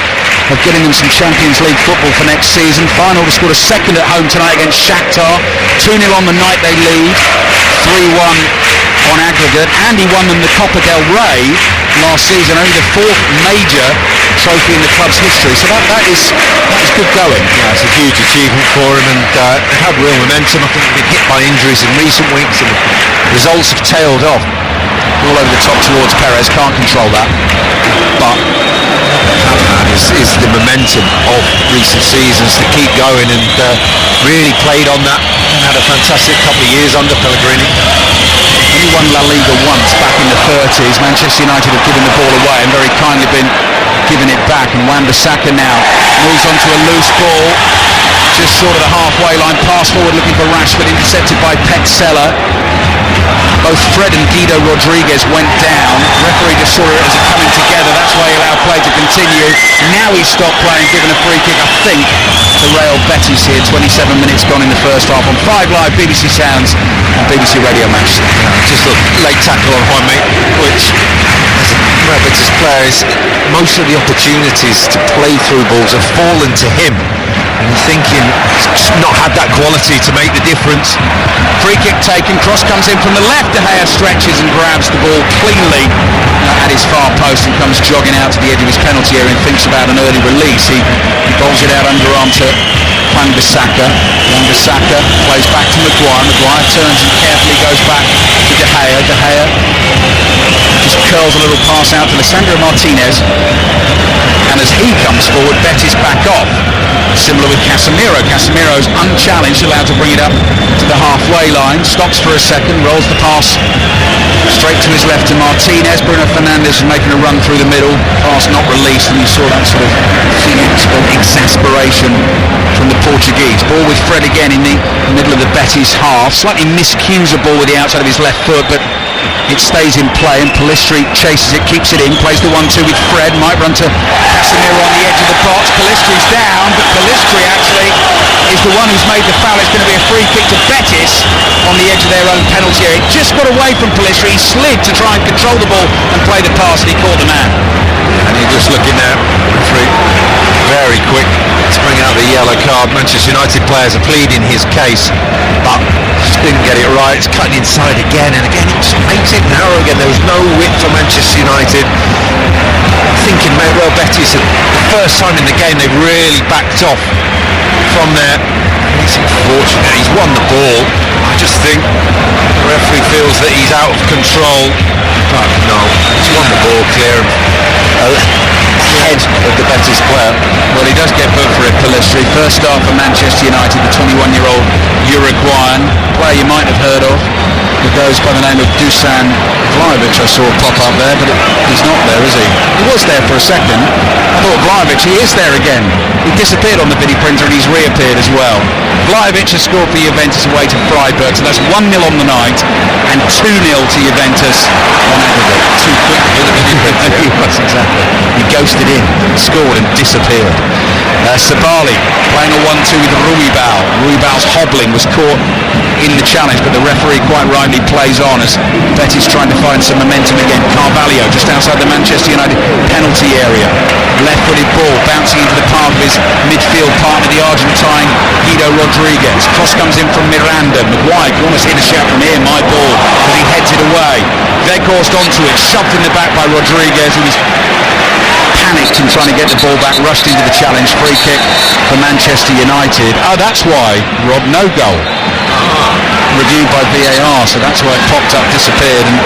of getting them some Champions League football for next season. Feyenoord scored a second at home tonight against Shakhtar. 2-0 on the night they lead, 3-1 on aggregate. And he won them the Copa del Rey last season, only the 4th major trophy in the club's history. So that is good going. Yeah, it's a huge achievement for him, and they've had real momentum. I think they've been hit by injuries in recent weeks, and the results have tailed off. All over the top towards Perez, can't control that. But is the momentum of recent seasons to keep going, and really played on that, and had a fantastic couple of years under Pellegrini. Only won La Liga once back in the 30s. Manchester United have given the ball away and very kindly been given it back, and Wan-Bissaka now moves onto a loose ball just short of the halfway line, pass forward looking for Rashford, intercepted by Petzela. Both Fred and Guido Rodriguez went down. Referee just saw it as a coming together, that's why he allowed play to continue. Now he's stopped playing, given a free kick, I think, to Real Betis here. 27 minutes gone in the first half on 5 Live, BBC Sounds and BBC Radio Manchester. Just a late tackle on Juanmi, which as a Real Betis player, most of the opportunities to play through balls have fallen to him. And you're thinking he's just not had that quality to make the difference. Free kick taken, cross comes in from the left. De Gea stretches and grabs the ball cleanly at his far post and comes jogging out to the edge of his penalty area and thinks about an early release. He bowls it out underarm to Wan-Bissaka. Wan-Bissaka plays back to Maguire. Maguire turns and carefully goes back to De Gea. De Gea just curls a little pass out to Lisandro Martinez. And as he comes forward, Betis back off. Similar with Casemiro. Casemiro's unchallenged, allowed to bring it up to the halfway line. Stops for a second, rolls the pass straight to his left to Martinez. Bruno Fernandes is making a run through the middle. Pass not released, and you saw that sort of feeling of exasperation from the Portuguese. Ball with Fred again in the middle of the Betis half. Slightly miscues a ball with the outside of his left foot, but it stays in play, and Pellistri chases it, keeps it in, plays the 1-2 with Fred, might run to Casemiro on the edge of the box. Pellistri's down, but Pellistri actually is the one who's made the foul. It's going to be a free kick to Betis on the edge of their own penalty area. It just got away from Pellistri. He slid to try and control the ball and play the pass, and he caught the man. And you're just looking now, referee very quick to bring out the yellow card. Manchester United players are pleading his case, but just didn't get it right. It's cutting inside again, and again it just makes it narrow again. There was no width for Manchester United. Thinking Real Betis, the first time in the game they've really backed off from there. It's unfortunate, he's won the ball. I just think the referee feels that he's out of control, but no, he's won the ball clear ahead of the Betis player. Well, he does get booked for it, Pellistri. First start for Manchester United, the 21-year-old Uruguayan. player you might have heard of, who goes by the name of Dusan Vlahovic. I saw pop up there, but he's not there, is he? He was there for a second. I thought Vlahovic, he is there again. He disappeared on the video printer and he's reappeared as well. Vlahovic has scored for Juventus away to Freiburg, so that's 1-0 on the night and 2-0 to Juventus on aggregate. Too quick with the video printer. Yes, exactly. He ghosted in, scored and disappeared. Sabali playing a 1-2 with Ruibal. Ruibal's hobbling was caught in the challenge, but the referee quite rightly plays on as Betis trying to find some momentum again. Carvalho just outside the Manchester United penalty area. Left-footed ball bouncing into the path of his midfield partner, the Argentine Guido Rodriguez. Cross comes in from Miranda. Maguire can almost hit a shout from here, my ball, but he heads it away. Weghorst onto it, shoved in the back by Rodriguez, who was panicked in trying to get the ball back, rushed into the challenge. Free kick for Manchester United. Oh, that's why, Rob, no goal. Reviewed by VAR, so that's why it popped up, disappeared, and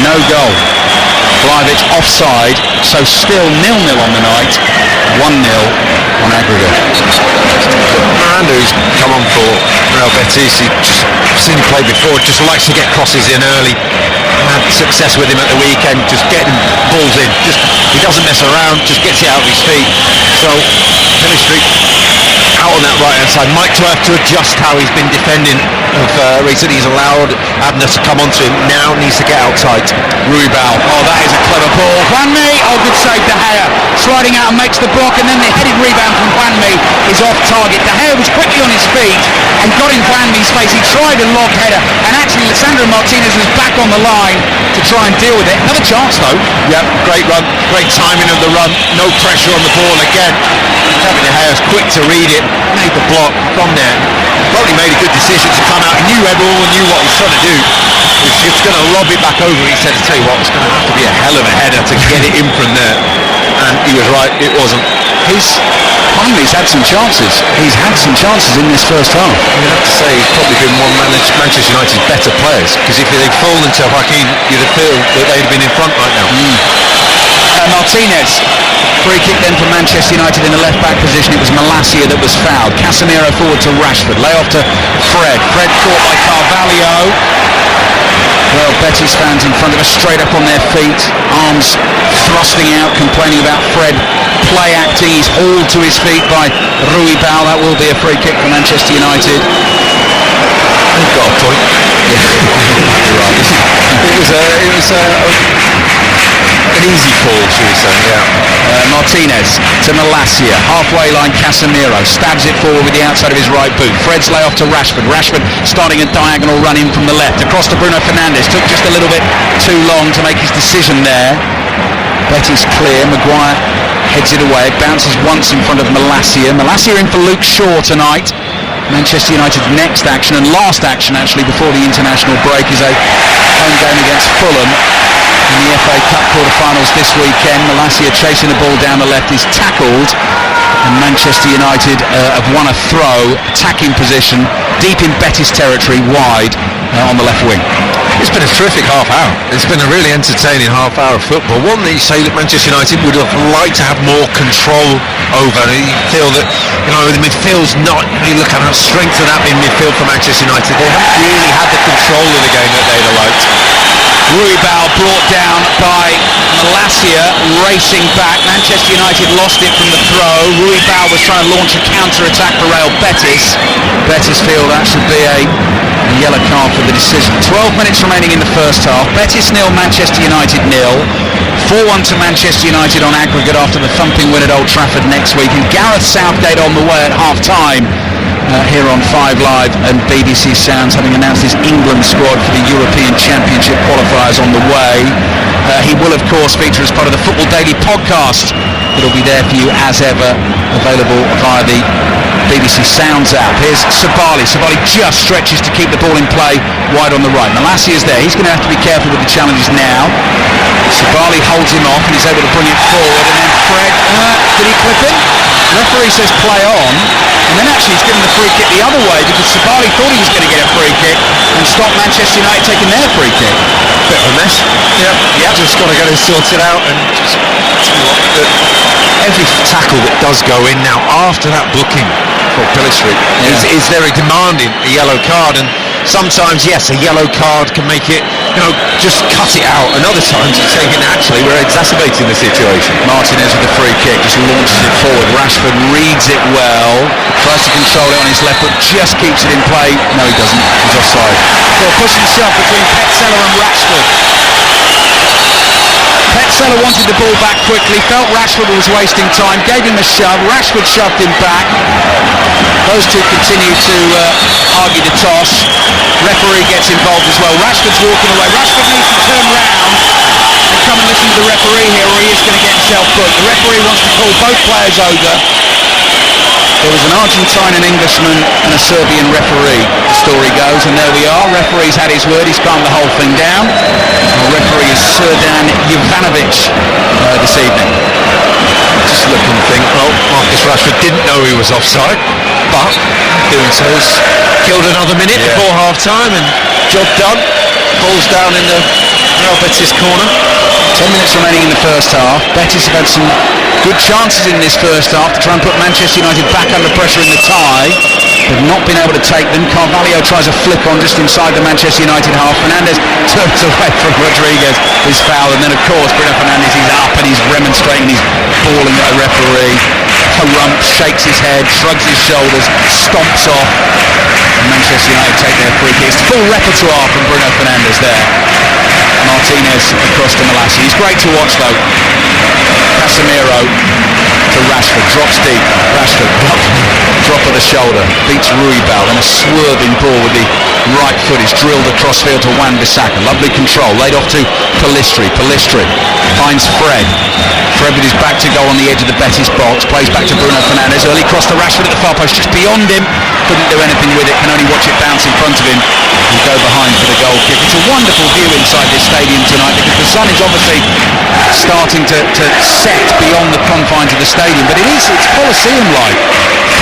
no goal. Vlahovic offside, so still 0-0 on the night, 1-0 on aggregate. Miranda, who's come on for Real Betis, he's just seen him play before, just likes to get crosses in early. Had success with him at the weekend, just getting balls in. He doesn't mess around, just gets it out of his feet. So Pellistri out on that right hand side. Might have to adjust how he's been defending recently. He's allowed Abner to come onto him. Now needs to get outside. Ruibal, oh, that is a clever ball. Juanmi, oh, good save. De Gea sliding out and makes the block, and then the headed rebound from Juanmi is off target. De Gea was quickly on his feet and got in Juanmi's face. He tried a lob header, and actually Lisandro Martinez was back on the line to try and deal with it. Another chance though. Yep, great run, great timing of the run. No pressure on the ball again. David De Gea was quick to read it, made the block from there. Probably made a good decision to come out. He knew everyone knew what he was trying to do. He was just going to lob it back over. He said, I tell you what, it's going to have to be a hell of a header to get it in from there. And he was right, it wasn't. He's had some chances. He's had some chances in this first half. I'm going to have to say he's probably been one of Manchester United's better players, because if they'd fallen to Joaquin, you'd have felt that they'd have been in front right now. Martinez, free kick then for Manchester United in the left back position. It was Malacia that was fouled. Casemiro forward to Rashford, lay off to Fred caught by Carvalho. Well, Betis fans in front of us, straight up on their feet, arms thrusting out, complaining about Fred play acting. He's hauled to his feet by Ruibal. That will be a free kick for Manchester United. They've got a point. It was an easy call, should we say? Yeah. Martinez to Malacia, halfway line. Casemiro stabs it forward with the outside of his right boot. Fred's lay off to Rashford. Rashford starting a diagonal run in from the left across to Bruno Fernandes. Took just a little bit too long to make his decision there. Betis clear. Maguire heads it away. Bounces once in front of Malacia. Malacia in for Luke Shaw tonight. Manchester United's next action and last action actually before the international break is a home game against Fulham in the FA Cup quarter-finals this weekend. Malacia chasing the ball down the left is tackled, and Manchester United have won a throw, attacking position deep in Betis territory, wide on the left wing. It's been a terrific half hour. It's been a really entertaining half hour of football. One that you say that Manchester United would have liked to have more control over. You feel that, the midfield's not, you look at the strength of that in midfield for Manchester United. They haven't really had the control of the game that they'd have liked. Ruibal brought down by Malacia, racing back. Manchester United lost it from the throw. Ruibal was trying to launch a counter-attack for Real Betis. Betis feel that should be a yellow card for the decision. 12 minutes remaining in the first half. Betis 0, Manchester United 0. 4-1 to Manchester United on aggregate after the thumping win at Old Trafford next week. And Gareth Southgate on the way at half-time. Here on 5 Live and BBC Sounds, having announced his England squad for the European Championship qualifiers on the way. He will of course feature as part of the Football Daily podcast. It'll be there for you as ever, available via the BBC Sounds app. Here's Sabali. Sabali just stretches to keep the ball in play wide on the right. Malacia is there. He's going to have to be careful with the challenges now. Sabali holds him off and he's able to bring it forward, and then Fred, did he clip him? The referee says play on, and then actually he's given the free kick the other way because Sabali thought he was going to get a free kick and stop Manchester United taking their free kick. Bit of a mess. Yeah. Just got to get it sorted out, and every tackle that does go in now after that booking for Pellistri is very demanding a yellow card, and sometimes, yes, a yellow card can make it, just cut it out, and other times you're thinking, actually, we're exacerbating the situation. Martinez with the free kick, just launches it forward. Rashford reads it well, tries to control it on his left foot, just keeps it in play. No, he doesn't. He's offside. Well, push and shove between Petzela and Rashford. Petzela wanted the ball back quickly, felt Rashford was wasting time, gave him a shove. Rashford shoved him back. Those two continue to argue the toss. Referee gets involved as well. Rashford's walking away. Rashford needs to turn round and come and listen to the referee here, or he is going to get himself booked. The referee wants to call both players over. There was an Argentine, an Englishman and a Serbian referee, the story goes, and there we are. Referee's had his word, he's calmed the whole thing down. The referee is Serdan Jovanovic this evening. Just look and think, well, Marcus Rashford didn't know he was offside, but doing so has killed another minute before half-time, and job done. Ball's down in the Real Betis corner. 10 minutes remaining in the first half. Betis have had some good chances in this first half to try and put Manchester United back under pressure in the tie. They've not been able to take them. Carvalho tries a flick on just inside the Manchester United half. Fernandes turns away from Rodriguez, his foul, and then of course Bruno Fernandes is up and he's remonstrating, he's bawling at a referee. Harump shakes his head, shrugs his shoulders, stomps off, and Manchester United take their free kick. It's full repertoire from Bruno Fernandes there. Martinez across to Malassi. He's great to watch though. Casemiro to Rashford, drops deep. Rashford, drop of the shoulder, beats Ruibal, and a swerving ball with the right foot is drilled across field to Wan-Bissaka. Lovely control, laid off to Pellistri. Pellistri finds Fred. Fred with his back to go on the edge of the Betis box, plays back to Bruno Fernandes. Early cross to Rashford at the far post, just beyond him. Couldn't do anything with it, can only watch it bounce in front of him and go behind for the goal kick. It's a wonderful view inside this stadium tonight because the sun is obviously starting to set beyond the confines of the stadium, but it's Colosseum-like.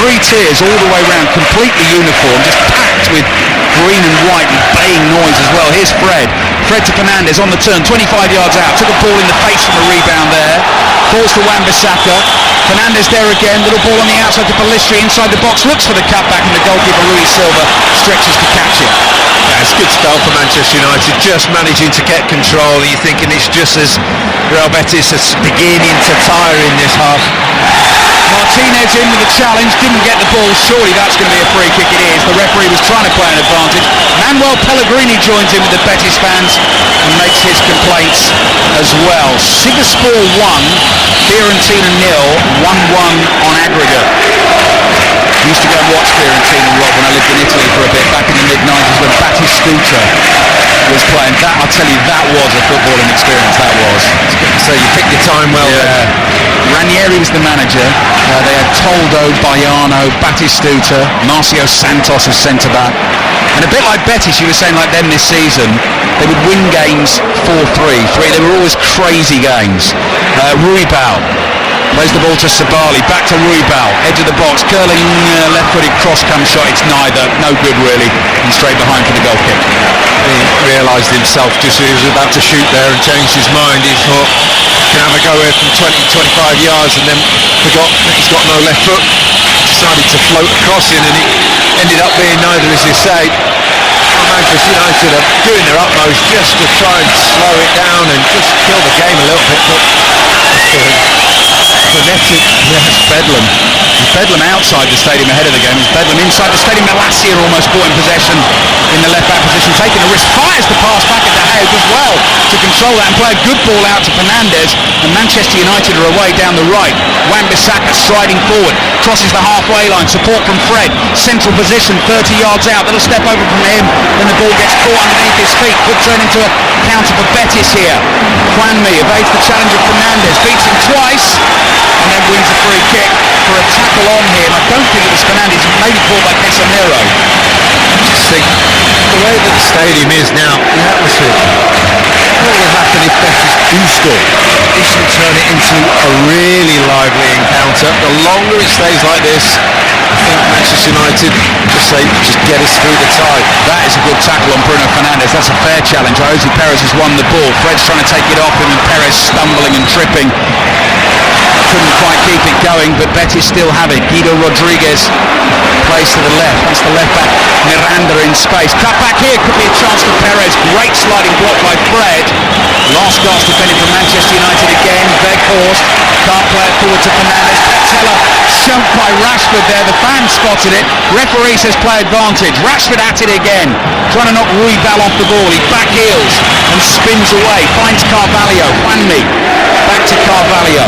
3 tiers all the way around, completely uniform, just packed with green and white and baying noise as well. Here's Fred to Fernandes on the turn, 25 yards out, took a ball in the face from a rebound there, falls to Wan-Bissaka. Fernandes there again, little ball on the outside to Pellistri, inside the box, looks for the cutback, and the goalkeeper Rui Silva stretches to catch it. Yeah, it's a good spell for Manchester United, just managing to get control. You're thinking it's just as Real Betis is beginning to tire in this half. Martinez in with the challenge, didn't get the ball, surely that's going to be a free kick. It is, the referee was trying to play an advantage. Manuel Pellegrini joins in with the Betis fans and makes his complaints as well. Sigaspor 1, Fiorentina 0, 1-1 on aggregate. I used to go and watch Fiorentina, Rob, when I lived in Italy for a bit back in the mid-90s when Batistuta was playing. That, I'll tell you, that was a footballing experience, that was. So you picked your time well. Yeah. Ranieri was the manager. They had Toldo, Baiano, Batistuta, Marcio Santos as centre-back. And a bit like Betis, you were saying like them this season, they would win games 4-3. They were always crazy games. Ruibal plays the ball to Sabali, back to Ruibal, edge of the box, curling left-footed cross-come shot, it's neither, no good really, and straight behind for the goal kick. He realised himself just as he was about to shoot there and changed his mind. He thought, can have a go here from 20-25 yards, and then forgot that he's got no left foot. Decided to float across in, and it ended up being neither, as you say. Manchester United are doing their utmost just to try and slow it down and just kill the game a little bit, but frenetic. Yes, Bedlam. Bedlam outside the stadium ahead of the game. It's Bedlam inside the stadium. Malassi almost caught in possession in the left back position, taking a risk, fires the pass back at De Gea as well to control that and play a good ball out to Fernandes, and Manchester United are away down the right. Wan-Bissaka striding forward, crosses the halfway line, support from Fred, central position 30 yards out, little step over from him, then the ball gets caught underneath his feet, could turn into a counter for Betis here. Kwanmi evades the challenge of Fernandes, beats him twice, and then wins a free kick for a tackle on him. I don't think it was Fernandes, maybe caught by Casemiro. I just think the way that the stadium is now, the atmosphere, what will happen if Betis do score? This will turn it into a really lively encounter. The longer it stays like this, I think Manchester United just get us through the tie. That is a good tackle on Bruno Fernandes. That's a fair challenge. Jose Perez has won the ball. Fred's trying to take it off him, and Perez stumbling and tripping. Couldn't quite keep it going, but Betis still have it. Guido Rodriguez plays to the left. That's the left back. Miranda in space. Cut back here, could be a chance for Perez. Great sliding block by Fred. Last gasp defending from Manchester United again. Weghorst can't play it forward to Fernandes. Patella shoved by Rashford there. The fans spotted it. Referee says play advantage. Rashford at it again, trying to knock Ruibal off the ball. He back heels and spins away. Finds Carvalho. Juanmi back to Carvalho.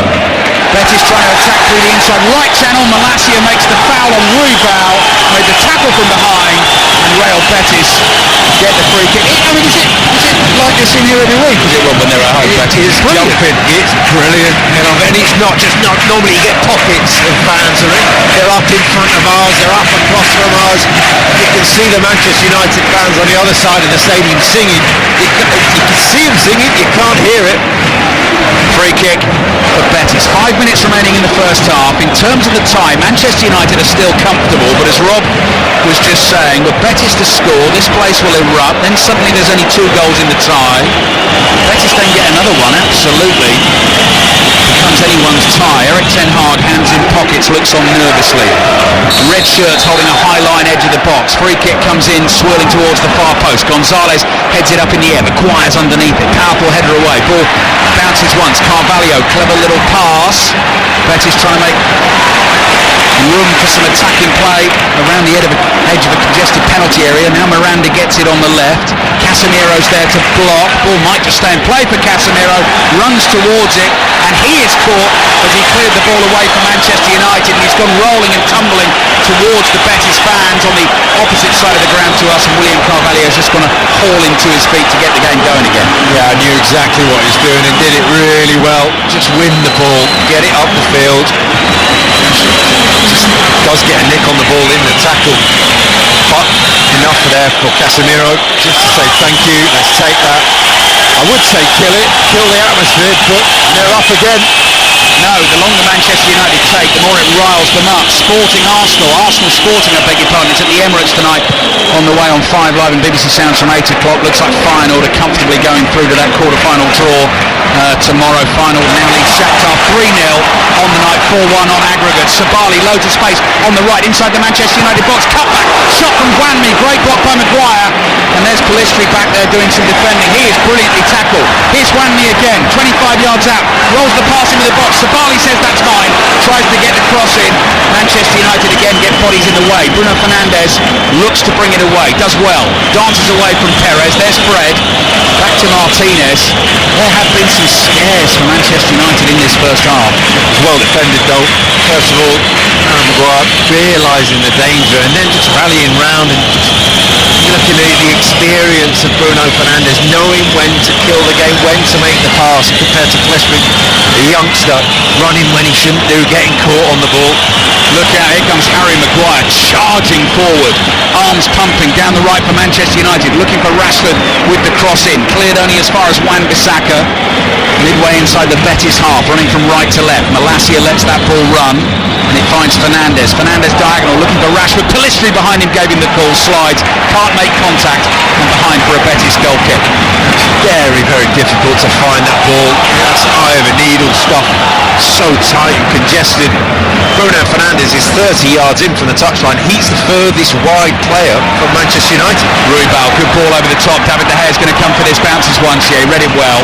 Betis trying to attack through the inside right channel. Malacia makes the foul on Ruibal, made the tackle from behind, and Real Betis get the free kick. Is it like this in here every week? Is it, Rob, when they're at home? It is jumping. It's brilliant. And it's not normally you get pockets of fans. They're up in front of ours. They're up across from ours. You can see the Manchester United fans on the other side of the stadium singing. You can see them singing. You can't hear it. Free kick for Betis. 5 minutes remaining in the first half. In terms of the tie, Manchester United are still comfortable, but as Rob was just saying, with Betis to score, this place will erupt. Then suddenly there's only 2 goals in the tie. Betis then get another one, absolutely. Becomes anyone's tie. Eric Ten Hag, hands in pockets, looks on nervously. Red shirts holding a high line edge of the box. Free kick comes in, swirling towards the far post. Gonzalez heads it up in the air. Maguire's underneath it. Powerful header away. Ball bounces once. Carvalho, clever little pass. Betis trying to make room for some attacking play around the edge of a congested penalty area. Now Miranda gets it on the left. Casemiro's there to block. Ball might just stay in play for Casemiro. Runs towards it, and he is caught as he cleared the ball away from Manchester United, and he's gone rolling and tumbling towards the Betis fans on the opposite side of the ground to us, and William Carvalho is just going to haul him to his feet to get the game going again. Yeah, I knew exactly what he's doing and did it really well. Just win the ball, get it up the field. Just does get a nick on the ball in the tackle, but enough there for Casemiro just to say thank you, let's take that. I would say kill the atmosphere, but they're up again. No, the longer Manchester United take, the more it riles them up. Arsenal Sporting, I beg your pardon. It's at the Emirates tonight on the way on 5 Live and BBC Sounds from 8 o'clock. Looks like Feyenoord are comfortably going through to that quarter-final draw tomorrow. Feyenoord now lead Shakhtar 3-0 on the night, 4-1 on aggregate. Sabali, loads of space on the right inside the Manchester United box. Cutback, shot from Juanmi, great block by Maguire. And there's Pellistri back there doing some defending. He is brilliantly tackled. Here's Juanmi again, 25 yards out, rolls the pass into the box. Sabali says that's mine, tries to get the cross in. Manchester United again get bodies in the way. Bruno Fernandes looks to bring it away, does well, dances away from Perez. There's Fred, back to Martinez. There have been some scares for Manchester United in this first half. It's well defended though. First of all, Maguire realising the danger and then just rallying round and just looking at the experience of Bruno Fernandes, knowing when to kill the game, when to make the pass, compared to Pellistri, the youngster, running when he shouldn't do, getting caught on the ball. Look out, here comes Harry Maguire charging forward, arms pumping down the right for Manchester United, looking for Rashford with the cross in, cleared only as far as Wan-Bissaka, midway inside the Betis half, running from right to left. Malacia lets that ball run, and it finds Fernandes. Fernandes diagonal, looking for Rashford. Pellistri behind him gave him the call, slides, can't make contact, and behind for a Betis goal kick. Very, very difficult to find that ball. That's eye of a needle stuff, so tight and congested. Bruno Fernandes is 30 yards in from the touchline. He's the furthest wide player from Manchester United. Ruibal, good ball over the top. David De Gea is going to come for this. Bounces once, yeah, he read it well.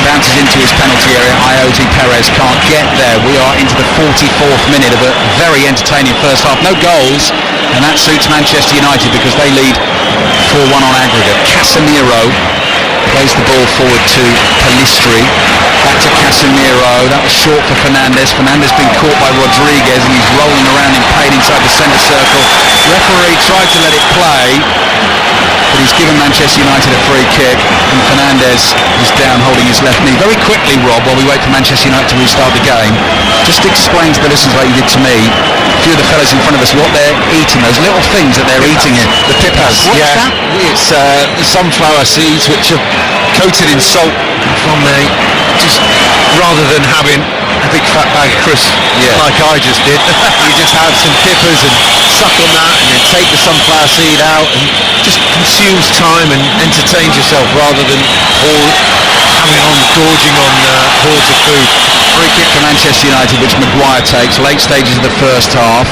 Bounces into his penalty area. Ioti Perez can't get there. We are into the 44th minute of a very entertaining first half. No goals, and that suits Manchester United because they lead 4-1 on aggregate. Casemiro plays the ball forward to Pellistri. Back to Casemiro. That was short for Fernandes. Fernandes been caught by Rodriguez and he's rolling around in pain inside the centre circle. Referee tried to let it play, but he's given Manchester United a free kick, and Fernandes is down holding his left knee. Very quickly, Rob, while we wait for Manchester United to restart the game, just explain to the listeners like you did to me, a few of the fellas in front of us, what they're eating, those little things that they're eating here. The pipas. What's that? It's the sunflower seeds which are coated in salt from the, just rather than having a big fat bag of crisps like I just did, you just have some pippers and suck on that and then take the sunflower seed out and just consumes time and entertains yourself rather than gorging on hordes of food. Free kick for Manchester United which Maguire takes, late stages of the first half.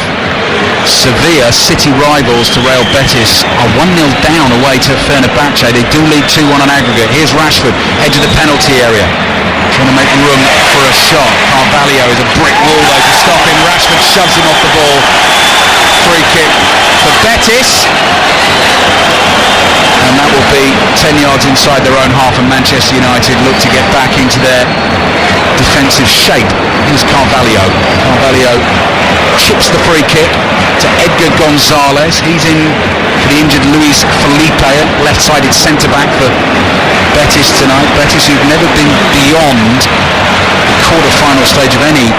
Sevilla, City rivals to Real Betis, are 1-0 down away to Fenerbahce. They do lead 2-1 on aggregate. Here's Rashford, edge of the penalty area, trying to make room for a shot. Carvalho is a brick wall though to stop him. Rashford shoves him off the ball. Free kick for Betis. And that will be 10 yards inside their own half, and Manchester United look to get back into their defensive shape. Here's Carvalho. Carvalho chips the free kick to Edgar Gonzalez. He's in for the injured Luis Felipe, left-sided centre-back for Betis tonight. Betis, who've never been beyond the quarter-final stage of any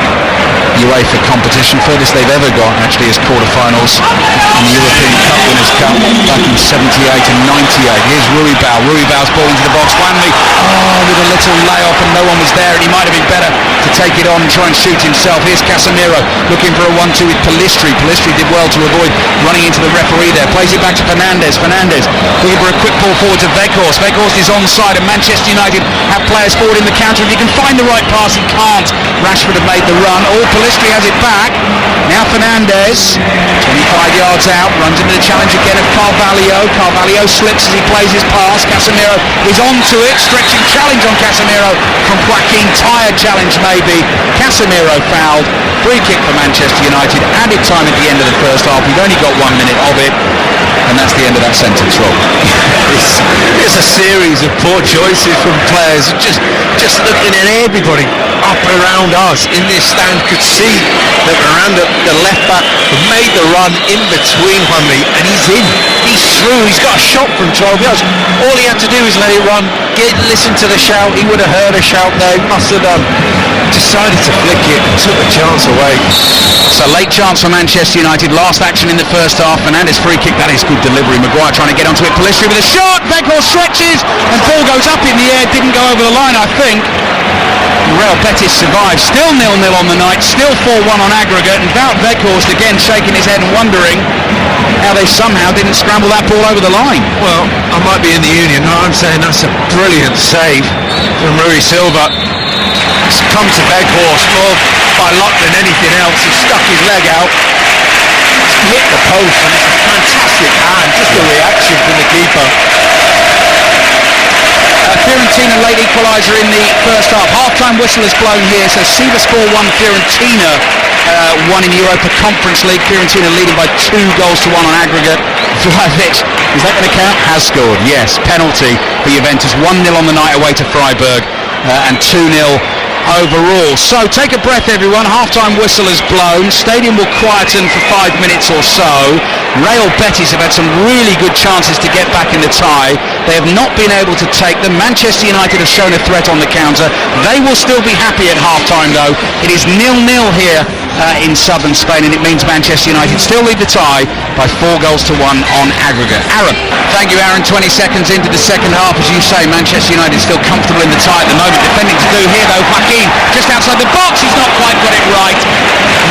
UEFA competition. Furthest they've ever got actually is quarter-finals in the European Cup Winners' Cup back in 78 and 98. Here's Ruibal. Ruibal's ball into the box. Wanley, with a little lay-off and no one was there, and he might have been better to take it on and try and shoot himself. Here's Casemiro looking for a 1-2 with Pellistri. Pellistri did well to avoid running into the referee there. Plays it back to Fernandes. Fernandes looking for a quick ball forward to Weghorst. Weghorst is onside, and Manchester United have players forward in the counter. If he can find the right pass, he can't. Rashford have made the run. Pellistri has it back. Now Fernandes, 25 yards out, runs into the challenge again of Carvalho. Carvalho slips as he plays his pass. Casemiro is onto it, stretching challenge on Casemiro from Joaquin. Tired challenge maybe. Casemiro fouled. Free kick for Manchester United. Added time at the end of the first half. We've only got 1 minute of it, and that's the end of that sentence, Rob. It's a series of poor choices from players. Just looking at everybody up around us in this stand could see that Miranda, the left back, made the run in between Wanley, and he's in. He's through. He's got a shot from 12 yards. All he had to do is let it run. Listen to the shout. He would have heard a shout there. He must have done. Decided to flick it and took the chance away. So late chance for Manchester United. Last action in the first half. Fernandes free kick. That is good delivery. Maguire trying to get onto it. Pellistri with a shot. Weghorst stretches and ball goes up in the air. Didn't go over the line, I think. Real Betis survives. Still 0-0 on the night. Still 4-1 on aggregate. And Wout Weghorst again shaking his head and wondering how they somehow didn't scramble that ball over the line. Well, I might be in the Union. I'm saying that's a brilliant save from Rui Silva. It's come to Weghorst more by luck than anything else. He stuck his leg out. It's hit the post, and it's a fantastic hand. Just a reaction from the keeper. Fiorentina late equaliser in the first half. Half-time whistle is blown here, so Sivasspor 1, Fiorentina 1 in Europa Conference League. Fiorentina leading by 2-1 on aggregate. Vlahovic, is that going to count? Has scored, yes. Penalty for Juventus. 1-0 on the night away to Freiburg, and 2-0 overall. So take a breath everyone, half-time whistle is blown, stadium will quieten for 5 minutes or so. Real Betis have had some really good chances to get back in the tie. They have not been able to take them. Manchester United have shown a threat on the counter. They will still be happy at half-time though. It is 0-0 here in southern Spain, and it means Manchester United still lead the tie by 4-1 on aggregate. Aaron. Thank you, Aaron. 20 seconds into the second half, as you say, Manchester United still comfortable in the tie at the moment. Defending to do here though, Joaquin just outside the box. He's not quite got it right.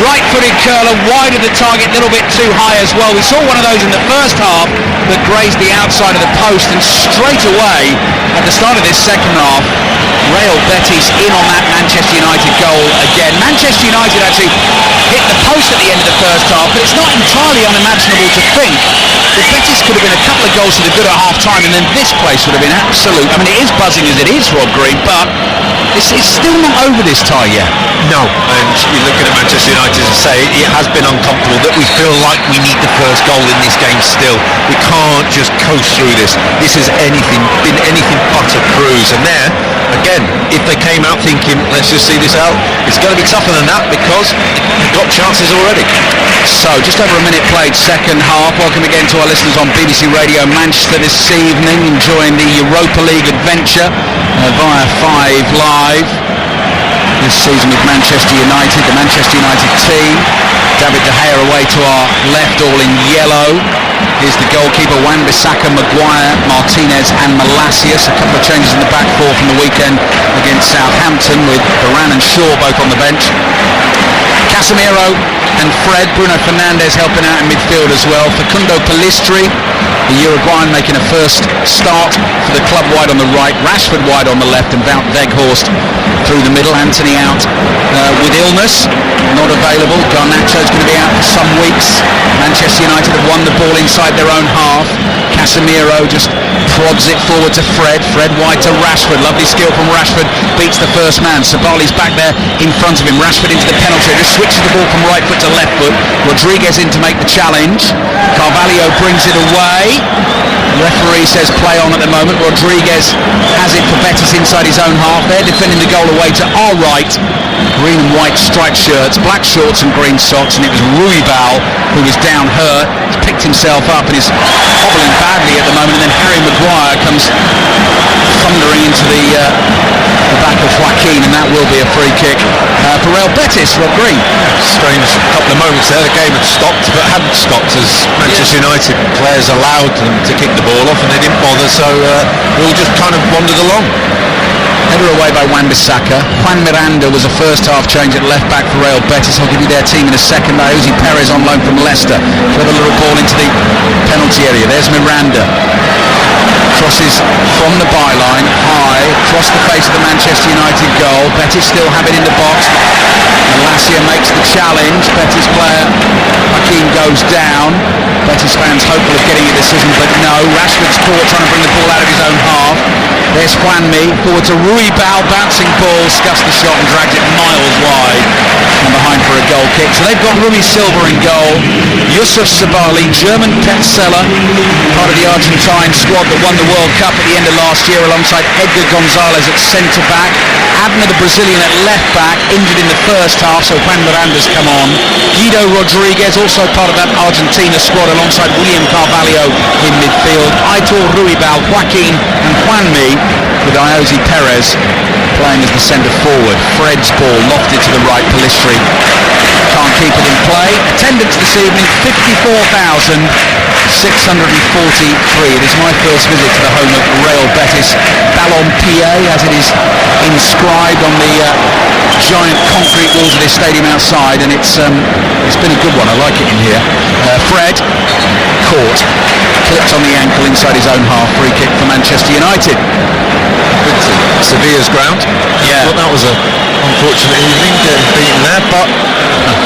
Right-footed curler, wide of the target, a little bit too high as well. We saw one of those in the first half that grazed the outside of the post, and straight away at the start of this second half, Real Betis in on that Manchester United goal again. Manchester United actually hit the post at the end of the first half, but it's not entirely unimaginable to think that Betis could have been a couple of goals to the good at half-time, and then this place would have been absolute. I mean, it is buzzing as it is, Rob Green, but it's still not over this tie yet. No, and you're looking at Manchester United and say it has been uncomfortable, that we feel like we need the first goal in this game still. We can't just coast through this. This has been anything but a cruise. And there, again, if they came out thinking, let's just see this out, it's going to be tougher than that because they've got chances already. So, just over a minute played second half. Welcome again to our listeners on BBC Radio Manchester this evening, enjoying the Europa League adventure via 5 Live. This season with Manchester United, the Manchester United team. David De Gea away to our left, all in yellow. Here's the goalkeeper, Wan-Bissaka, Maguire, Martinez and Malacius. A couple of changes in the back four from the weekend against Southampton, with Varane and Shaw both on the bench. Casemiro and Fred, Bruno Fernandes helping out in midfield as well. Facundo Pellistri, the Uruguayan, making a first start for the club, wide on the right. Rashford wide on the left, and Wout Weghorst through the middle. Anthony out with illness, not available. Garnacho Rashford's going to be out for some weeks. Manchester United have won the ball inside their own half. Casemiro just prods it forward to Fred. Fred wide to Rashford. Lovely skill from Rashford. Beats the first man. Sabali's back there in front of him. Rashford into the penalty area. Just switches the ball from right foot to left foot. Rodriguez in to make the challenge. Carvalho brings it away. The referee says play on at the moment. Rodriguez has it for Betis inside his own half. They're defending the goal away to our right. Green and white striped shirts, black shorts and green socks, and it was Ruibal who was down hurt. He's picked himself up and is hobbling badly at the moment, and then Harry Maguire comes thundering into the back of Joaquin, and that will be a free kick for Real Betis. Rob Green. Strange couple of moments there. The game had stopped, but hadn't stopped as Manchester United players allowed them to kick the ball off, and they didn't bother, so we all just kind of wandered along. Header away by Wan-Bissaka. Juan Miranda was a first half change at left back for Real Betis. I'll give you their team in a second. Jose Perez on loan from Leicester. Clever little ball into the penalty area. There's Miranda. Crosses from the byline, high, across the face of the Manchester United goal. Betis still have it in the box. Malacia makes the challenge. Betis player Joaquin goes down. Betis fans hopeful of getting a decision, but no. Rashford's caught trying to bring the ball out of his own half. There's Juanmi, forward to Ruibal, bouncing ball, scuffs the shot and drags it miles wide and behind for a goal kick. So they've got Rumi Silva in goal. Yusuf Sabali, German pet seller, part of the Argentine squad that won the World Cup at the end of last year alongside Edgar Gonzalez at centre-back. Abner, the Brazilian, at left-back, injured in the first half, so Juan Miranda's come on. Guido Rodriguez, also part of that Argentina squad, alongside William Carvalho in midfield. Aitor Ruibal, Joaquin and Juanmi, with Jose Perez playing as the centre forward. Fred's ball lofted to the right. Pelistri can't keep it in play. Attendance this evening 54,643. It is my first visit to the home of Real Betis. Ballon Pied, as it is inscribed on the giant concrete walls of this stadium outside, and it's been a good one. I like it in here. Fred caught, clipped on the ankle inside his own half. Free kick for Manchester United. Sevilla's ground. Yeah. I thought that was a unfortunate evening, getting beaten there, but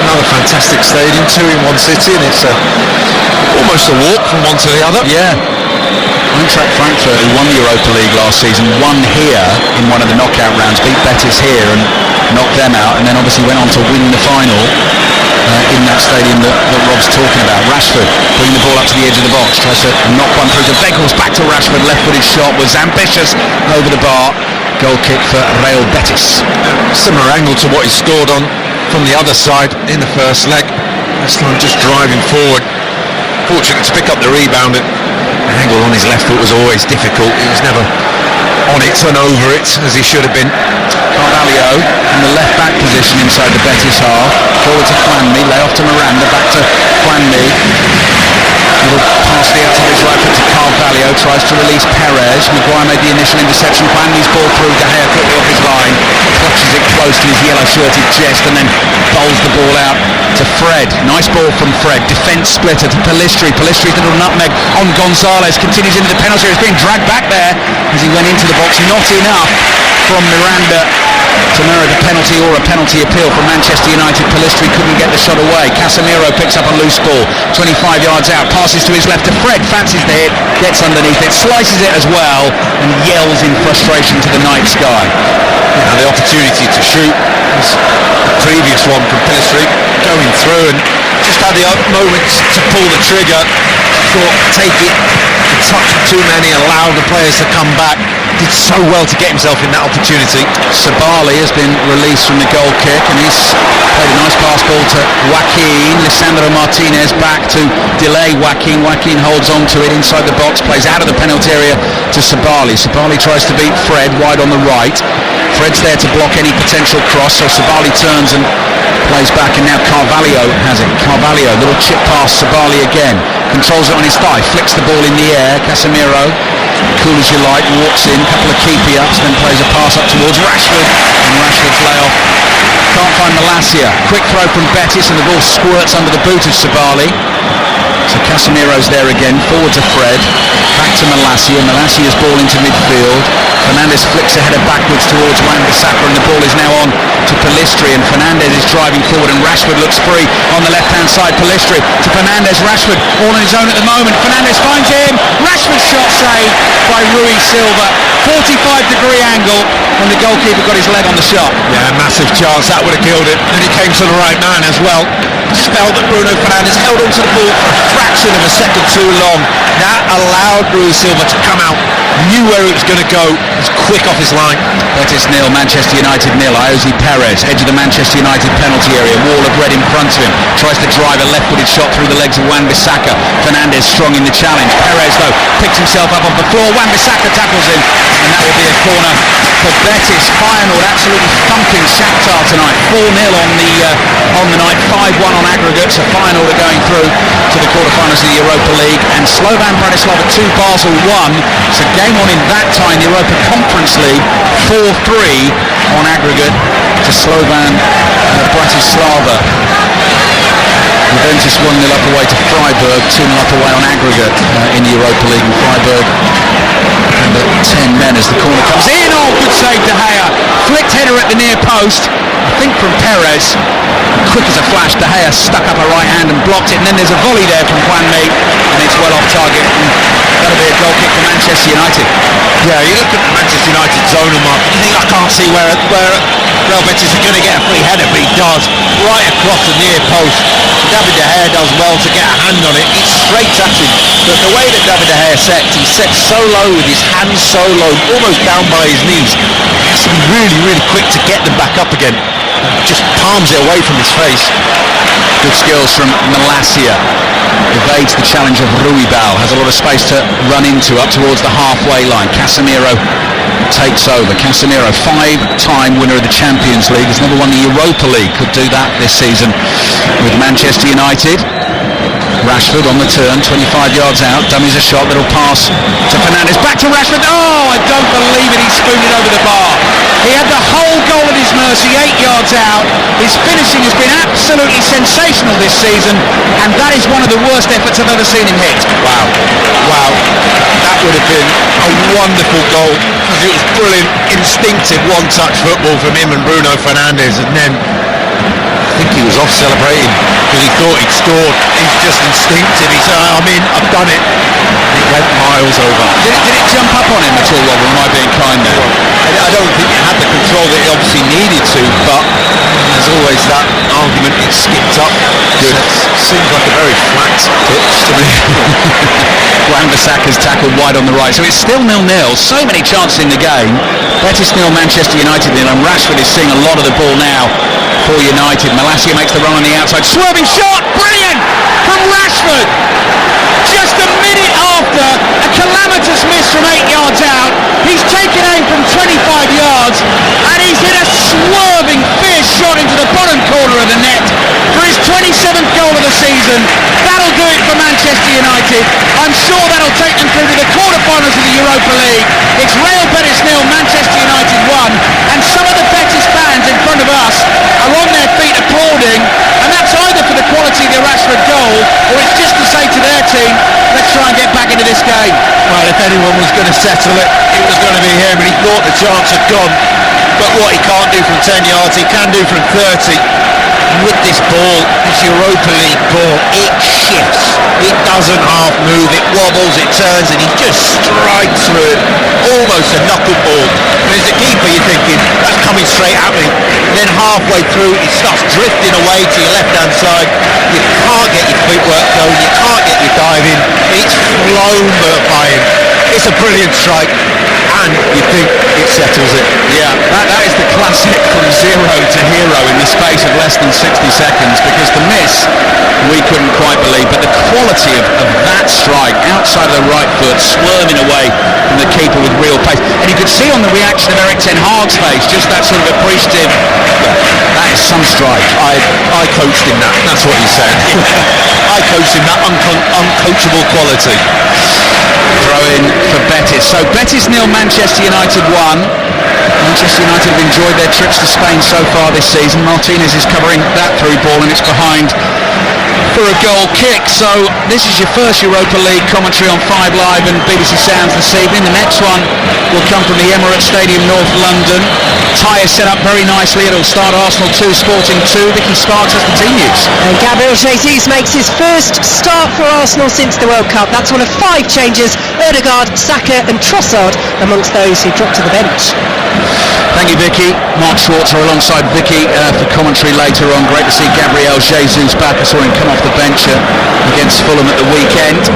another fantastic stadium, 2 in one city, and it's almost a walk from one to the other. Yeah. Eintracht Frankfurt, who won the Europa League last season, won here in one of the knockout rounds, beat Betis here and knocked them out, and then obviously went on to win the final in that stadium that Rob's talking about. Rashford bringing the ball up to the edge of the box, tries to knock one through to Beckles, back to Rashford. Left-footed shot was ambitious over the bar. Goal kick for Real Betis. Similar angle to what he scored on from the other side in the first leg. This time just driving forward, fortunate to pick up the rebound. The angle on his left foot was always difficult. He was never on it and over it as he should have been. Carvalho in the left back position inside the Betis half. Forward to Juanmi, lay off to Miranda, back to Juanmi. Little pass the outside his right foot to Carvalho, tries to release Perez. Maguire made the initial interception. Juanmi's ball through, De Gea quickly off his line, clutches it close to his yellow shirted chest and then bowls the ball out to Fred. Nice ball from Fred. Defence splitter to Pelistri. Pelistri's little nutmeg on Gonzalez, continues into the penalty. He's being dragged back there as he went into the box. Not enough from Miranda to merit a penalty or a penalty appeal from Manchester United. Pelistri couldn't get the shot away. Casemiro picks up a loose ball 25 yards out, passes to his left to Fred, fancies the hit, gets underneath it, slices it as well and yells in frustration to the night sky. Now the opportunity to shoot was the previous one from Pelistri, going through and just had the moment to pull the trigger. Thought take it, touch too many, allow the players to come back. Did so well to get himself in that opportunity. Sabali has been released from the goal kick and he's played a nice pass ball to Joaquin. Lisandro Martinez back to delay Joaquin. Joaquin holds on to it inside the box, plays out of the penalty area to Sabali. Sabali tries to beat Fred wide on the right. Fred's there to block any potential cross, so Sabali turns and plays back, and now Carvalho has it. Carvalho, little chip pass, Sabali again. Controls it on his thigh, flicks the ball in the air. Casemiro, cool as you like, walks in, couple of keepy-ups, then plays a pass up towards Rashford, and Rashford's lay-off. Can't find Malacia. Quick throw from Betis, and the ball squirts under the boot of Sabali. So Casemiro's there again, forward to Fred, back to Malacia. Malacia's ball into midfield. Fernandes flicks a header backwards towards Wan-Bissaka, and the ball is now on to Pellistri, and Fernandes is driving forward, and Rashford looks free on the left-hand side. Pellistri to Fernandes, Rashford all on his own at the moment. Fernandes finds him. Rashford's shot saved by Rui Silva. 45-degree angle when the goalkeeper got his leg on the shot. Yeah, massive chance, that would have killed it. And he came to the right man as well. Just felt that Bruno Fernandes held onto the ball for a fraction of a second too long. That allowed Rui Silva to come out, knew where it was going to go, was quick off his line. Betis 0, Manchester United 0. Iosi Perez, edge of the Manchester United penalty area, wall of red in front of him, tries to drive a left-footed shot through the legs of Wan-Bissaka. Fernandes strong in the challenge. Perez though picks himself up off the floor. Wan-Bissaka tackles him, and that will be a corner for Betis. Feyenoord absolutely thumping Shakhtar tonight. 4-0 on the night, 5-1 on aggregate. So Feyenoord are going through to the quarterfinals of the Europa League, and Slovan Bratislava 2, Basel 1. It's a game on in that time, the Europa Conference League, 4-3 on aggregate to Slovan Bratislava. Juventus 1-0 up away to Freiburg, 2-0 up away on aggregate in the Europa League, and Freiburg under 10 men as the corner comes in. Oh, good save De Gea. Flicked header at the near post, I think from Perez. Quick as a flash, De Gea stuck up her right hand and blocked it, and then there's a volley there from Juan Mi, and it's well off target, and that'll be a goal kick for Manchester United. Yeah, you look at the Manchester United zonal mark, you think, I can't see where Real Betis are going to get a free header, but he does, right across the near post. David De Gea does well to get a hand on it. It's straight at him, but the way that David De Gea sets, he sets so low with his hands so low, almost down by his knees. He has to be really, really quick to get them back up again. Just palms it away from his face. Good skills from Malacia. Evades the challenge of Ruibal. Has a lot of space to run into up towards the halfway line. Casemiro takes over. Casemiro, 5-time winner of the Champions League, has never won the Europa League. Could do that this season with Manchester United. Rashford on the turn, 25 yards out, dummies a shot, little pass to Fernandes, back to Rashford. Oh, I don't believe it, he spooned it over the bar. He had the whole goal at his mercy, 8 yards out. His finishing has been absolutely sensational this season, and that is one of the worst efforts I've ever seen him hit. Wow, that would have been a wonderful goal, because it was brilliant, instinctive one-touch football from him and Bruno Fernandes, and then I think he was off celebrating because he thought he'd scored. He's just instinctive. He said, I'm in, I've done it. It went miles over. Did it jump up on him at all, Rob, or am I being kind there? I don't think it had the control that it obviously needed to, but there's always that argument it skipped up. Good. Seems like a very flat pitch to me. Wan-Bissaka's tackled wide on the right, so it's still 0-0. So many chances in the game. Betis 0, Manchester United 0, and Rashford is seeing a lot of the ball now for United. Malacia makes the run on the outside, swerving shot, brilliant from Rashford. Just a minute after a calamitous miss from 8 yards out, he's taken aim from 25 yards, and he's hit a swerving, fierce shot into the bottom corner of the net for his 27th goal of the season. That'll do it for Manchester United. I'm sure that'll take them through to the quarterfinals of the Europa League. It's Real Betis 0, Manchester United 1, and some of the Betis fans in front of us are on their feet applauding, and that's either for the quality of the Rashford goal, or it's just to say to their team, let's try and get back into this game. Well, if anyone was going to settle it, it was going to be him, and he thought the chance had gone. But what he can't do from 10 yards, he can do from 30. With this ball, this Europa League ball, it shifts. It doesn't half move, it wobbles, it turns, and he just strikes through it. Almost a knuckleball. And as a keeper, you're thinking, that's coming straight at me. And then halfway through, it starts drifting away to your left-hand side. You can't get your footwork going, you can't get your dive in. It's flown by him. It's a brilliant strike, and you think it settles it. Yeah, that is the classic from zero to hero in the space of less than 60 seconds, because the miss we couldn't quite believe, but the quality of that strike outside of the right foot, swerving away from the keeper with real pace, and you could see on the reaction of Erik ten Hag's face just that sort of appreciative, that is some strike. I coached him that, that's what he said. I coached him that uncoachable quality. Throw in for Betis. So Betis 0, Manchester United 1. Manchester United have enjoyed their trips to Spain so far this season. Martinez is covering that through ball, and it's behind for a goal kick. So this is your first Europa League commentary on 5 Live and BBC Sounds this evening. The next one will come from the Emirates Stadium, North London. Tie is set up very nicely. It'll start Arsenal 2, Sporting 2. Vicky Sparks has the team news. And Gabriel Jesus makes his first start for Arsenal since the World Cup. That's one of 5 changes. Odegaard, Saka and Trossard amongst those who dropped to the bench. Thank you, Vicky. Mark Schwarzer alongside Vicky for commentary later on. Great to see Gabriel Jesus back. I saw him come off the bench against Fulham at the weekend.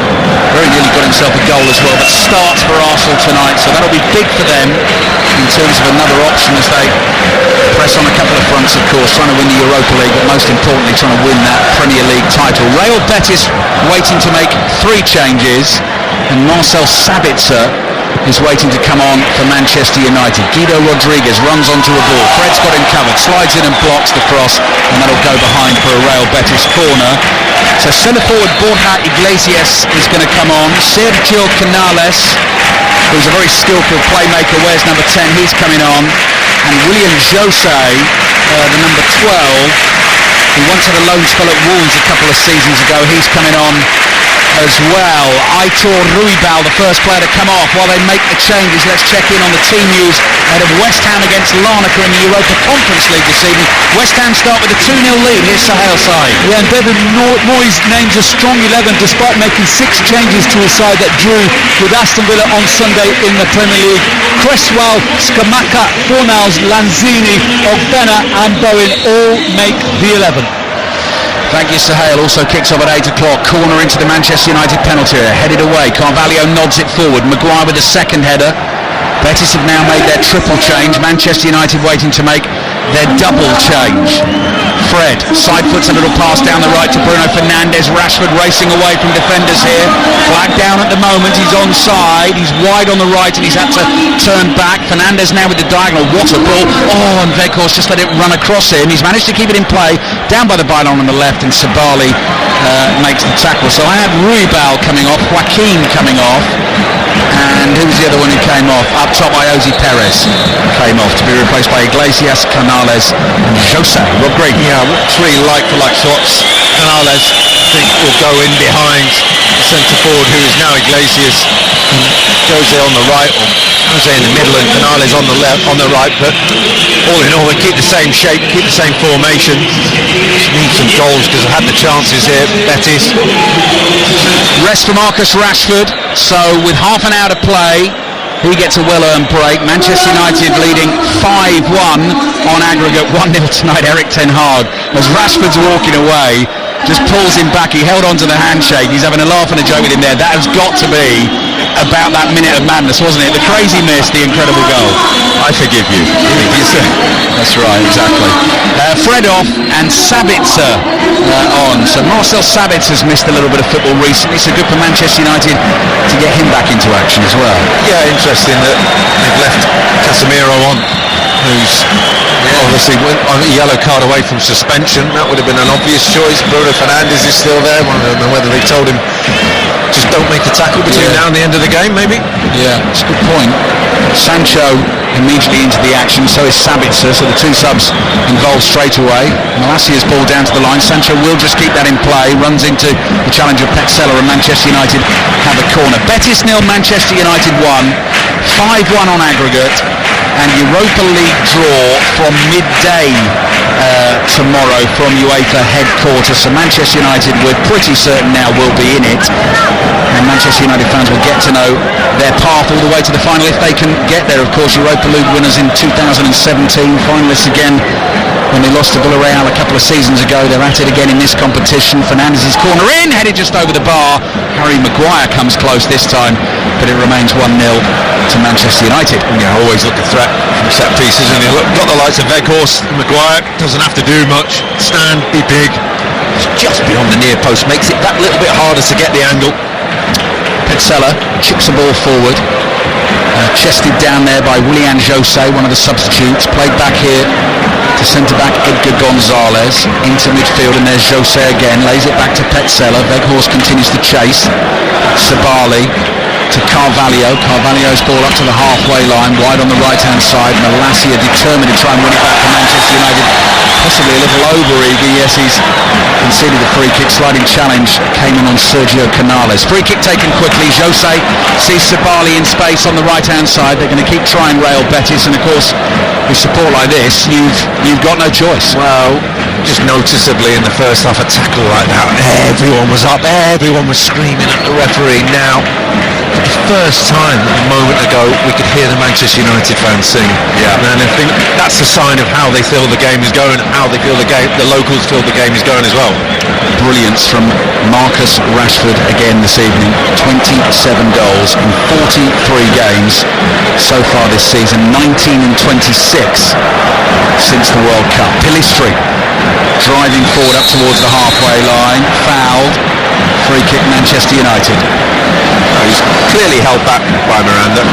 Very nearly got himself a goal as well, but starts for Arsenal tonight, so that'll be big for them in terms of another option as they press on a couple of fronts, of course, trying to win the Europa League, but most importantly trying to win that Premier League title. Real Betis waiting to make 3 changes, and Marcel Sabitzer is waiting to come on for Manchester United. Guido Rodriguez runs onto a ball. Fred's got him covered, slides in and blocks the cross, and that'll go behind for a Real Betis corner. So centre-forward Borja Iglesias is going to come on. Sergio Canales, who's a very skillful playmaker, wears number 10, he's coming on. And William Jose, the number 12, who once had a loan spell at Wolves a couple of seasons ago, he's coming on as well. Aitor Ruibal, the first player to come off. While they make the changes, let's check in on the team news ahead of West Ham against Larnaca in the Europa Conference League this evening. West Ham start with a 2-0 lead. Here's Sahel side. Yeah, and David Moyes names a strong 11 despite making 6 changes to his side that drew with Aston Villa on Sunday in the Premier League. Cresswell, Scamacca, Fornals, Lanzini, Ogbena and Bowen all make the 11. Thank you, Sahel. Also kicks off at 8 o'clock. Corner into the Manchester United penalty area. Headed away. Carvalho nods it forward. Maguire with the second header. Betis have now made their triple change. Manchester United waiting to make their double change. Fred side foots a little pass down the right to Bruno Fernandes. Rashford racing away from defenders here. Flag down at the moment. He's onside. He's wide on the right and he's had to turn back. Fernandes now with the diagonal. What a ball. Oh, and Weghorst just let it run across him. He's managed to keep it in play. Down by the byline on the left, and Sabali makes the tackle. So I had Ruibal coming off, Joaquin coming off, and who was the other one who came off? Up top, Iosi Perez came off to be replaced by Iglesias, Canales and Jose Rodriguez. Yeah, 3 like-for-like swaps. Canales, I think, will go in behind the centre forward, who is now Iglesias, and Jose on the right, or Jose in the middle, and Canales on the left, on the right. But all in all, they keep the same shape, keep the same formation. Just need some goals because I've had the chances here. Betis. Rest for Marcus Rashford. So with half an hour to play, he gets a well-earned break. Manchester United leading 5-1 on aggregate, 1-0 tonight. Eric Ten Hag, as Rashford's walking away, just pulls him back. He held on to the handshake. He's having a laugh and a joke with him there. That has got to be about that minute of madness, wasn't it? The crazy miss, the incredible goal. I forgive you. That's right, exactly. Fred off and Sabitzer on. So Marcel Sabitzer's missed a little bit of football recently, so good for Manchester United to get him back into action as well. Yeah, interesting that they've left Casemiro on, who's obviously went on a yellow card away from suspension. That would have been an obvious choice. Bruno Fernandes is still there. I don't know whether they told him just don't make the tackle between now and the end of the game, maybe. Yeah, that's a good point. Sancho immediately into the action, so is Sabitzer, so the 2 subs involved straight away. Malassia's ball down to the line. Sancho will just keep that in play, runs into the challenger Petzela, and Manchester United have a corner. Betis 0, Manchester United 1, 5-1 on aggregate, and Europa League draw from midday tomorrow from UEFA headquarters. So Manchester United, we're pretty certain now, will be in it, and Manchester United fans will get to know their path all the way to the final if they can get there. Of course, Europa League winners in 2017, finalists again when they lost to Villarreal a couple of seasons ago. They're at it again in this competition. Fernandes' corner in, headed just over the bar. Harry Maguire comes close this time, but it remains 1-0 to Manchester United. Yeah, always look a threat from set pieces, and you've got the likes of Weghorst. Maguire doesn't have to do much. Stand, be big. It's just beyond the near post, makes it that little bit harder to get the angle. Petzela chips the ball forward, chested down there by Willian Jose, one of the substitutes. Played back here to centre-back Edgar Gonzalez, into midfield, and there's Jose again, lays it back to Petzela. Weghorst continues to chase. Sabali to Carvalho. Carvalho's ball up to the halfway line, wide on the right-hand side. Malacia determined to try and win it back for Manchester United. Possibly a little over eager. Yes, he's conceded a free kick. Sliding challenge came in on Sergio Canales. Free kick taken quickly. Jose sees Sabali in space on the right-hand side. They're going to keep trying Real Betis, and of course, with support like this, you've got no choice. Well, just noticeably in the first half, a tackle like that, everyone was up, everyone was screaming at the referee. Now, for the first time a moment ago, we could hear the Manchester United fans sing. Yeah. And I think that's a sign of how they feel the game is going, how they feel the locals feel the game is going as well. Brilliance from Marcus Rashford again this evening. 27 goals in 43 games so far this season, 19 and 26 since the World Cup. Pillistri driving forward up towards the halfway line, fouled, free kick Manchester United. He's clearly held back by Miranda,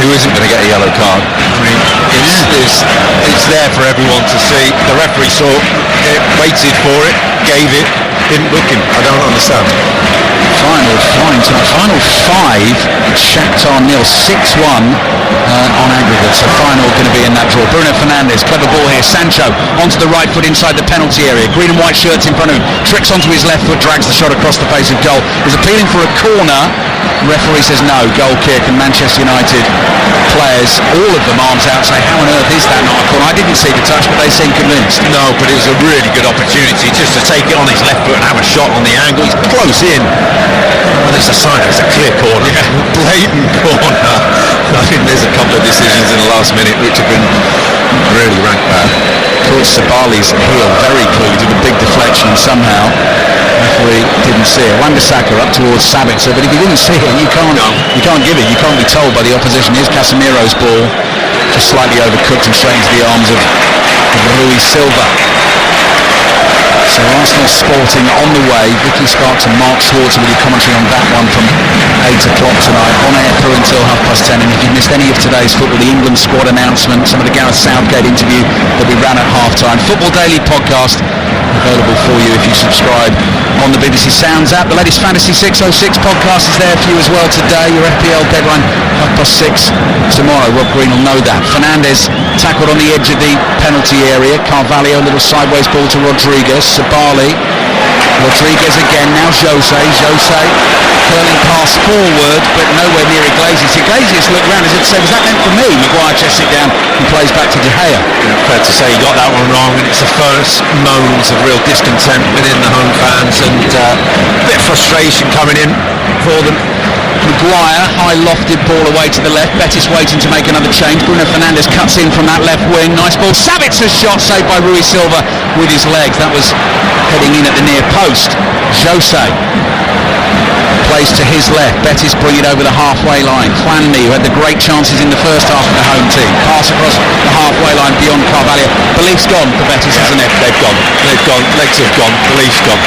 who isn't going to get a yellow card. I mean, it's there for everyone to see. The referee saw it, waited for it, gave it, didn't book him. I don't understand. Final flying tonight. Final 5, Shakhtar 0, 6-1 on aggregate. So final going to be in that draw. Bruno Fernandes, clever ball here. Sancho onto the right foot inside the penalty area. Green and white shirts in front of him. Tricks onto his left foot, drags the shot across the face of goal. Is appealing for a corner. Referee says no, goal kick, and Manchester United players, all of them arms out, say how on earth is that not a corner? I didn't see the touch, but they seem convinced. No, but it was a really good opportunity just to take it on his left foot and have a shot on the angle. He's close in. Well, there's a sign, it's a clear corner. Yeah. Blatant corner. I think there's a couple of decisions in the last minute which have been really ranked bad. Caught Sabali's heel very clearly, did a big deflection somehow. Referee didn't see it. Wan-Bissaka up towards Sabitzer, but if he didn't see it, you can't give it. You can't be told by the opposition. Here's Casemiro's ball, just slightly overcooked and straight into the arms of Rui Silva. So Arsenal Sporting on the way. Vicky Sparks and Mark Schwarzer with your commentary on that one from 8 o'clock tonight. On air through until 10:30. And if you've missed any of today's football, the England squad announcement, some of the Gareth Southgate interview that we ran at half-time. Football Daily podcast available for you if you subscribe on the BBC Sounds app. The latest Fantasy 606 podcast is there for you as well today. Your FPL deadline 6:30 tomorrow. Rob Green will know that. Fernandes tackled on the edge of the penalty area. Carvalho, a little sideways ball to Rodriguez. Sabali. Rodriguez again, now Jose curling pass forward, but nowhere near Iglesias. Iglesias looked round as if to say, was that meant for me? Maguire chests it down and plays back to De Gea. Yeah, fair to say he got that one wrong, and it's the first moans of real discontent within the home fans, and a bit of frustration coming in for them. Maguire, high lofted ball away to the left. Betis waiting to make another change. Bruno Fernandes cuts in from that left wing. Nice ball. Savitzer's shot saved by Rui Silva with his legs. That was heading in at the near post. Jose plays to his left. Betis bring it over the halfway line. Juanmi, who had the great chances in the first half of the home team. Pass across the halfway line beyond Carvalho. Belief's gone for Betis, hasn't it? They've gone. Legs have gone. Belief's gone.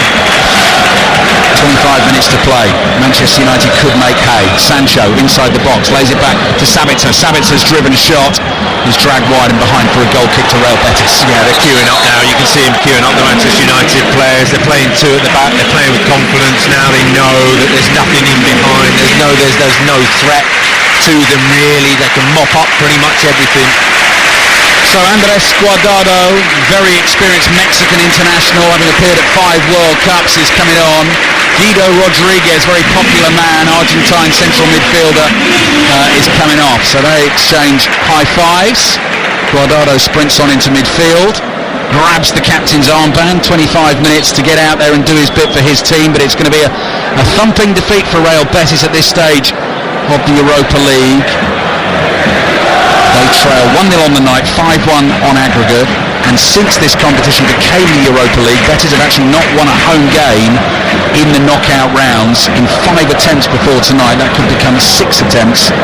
25 minutes to play. Manchester United could make hay. Sancho inside the box, lays it back to Sabitzer. Sabitzer's driven shot is dragged wide and behind for a goal kick to Real Betis. Yeah, they're queuing up now. You can see them queuing up, the Manchester United players. They're playing two at the back. They're playing with confidence now. They know that there's nothing in behind. There's no threat to them really. They can mop up pretty much everything. So Andres Guardado, very experienced Mexican international, having appeared at 5 World Cups, is coming on. Guido Rodriguez, very popular man, Argentine central midfielder, is coming off. So they exchange high fives. Guardado sprints on into midfield, grabs the captain's armband. 25 minutes to get out there and do his bit for his team, but it's going to be a thumping defeat for Real Betis at this stage of the Europa League. They trail 1-0 on the night, 5-1 on aggregate, and since this competition became the Europa League, Betis have actually not won a home game in the knockout rounds in 5 attempts before tonight. That could become 6 attempts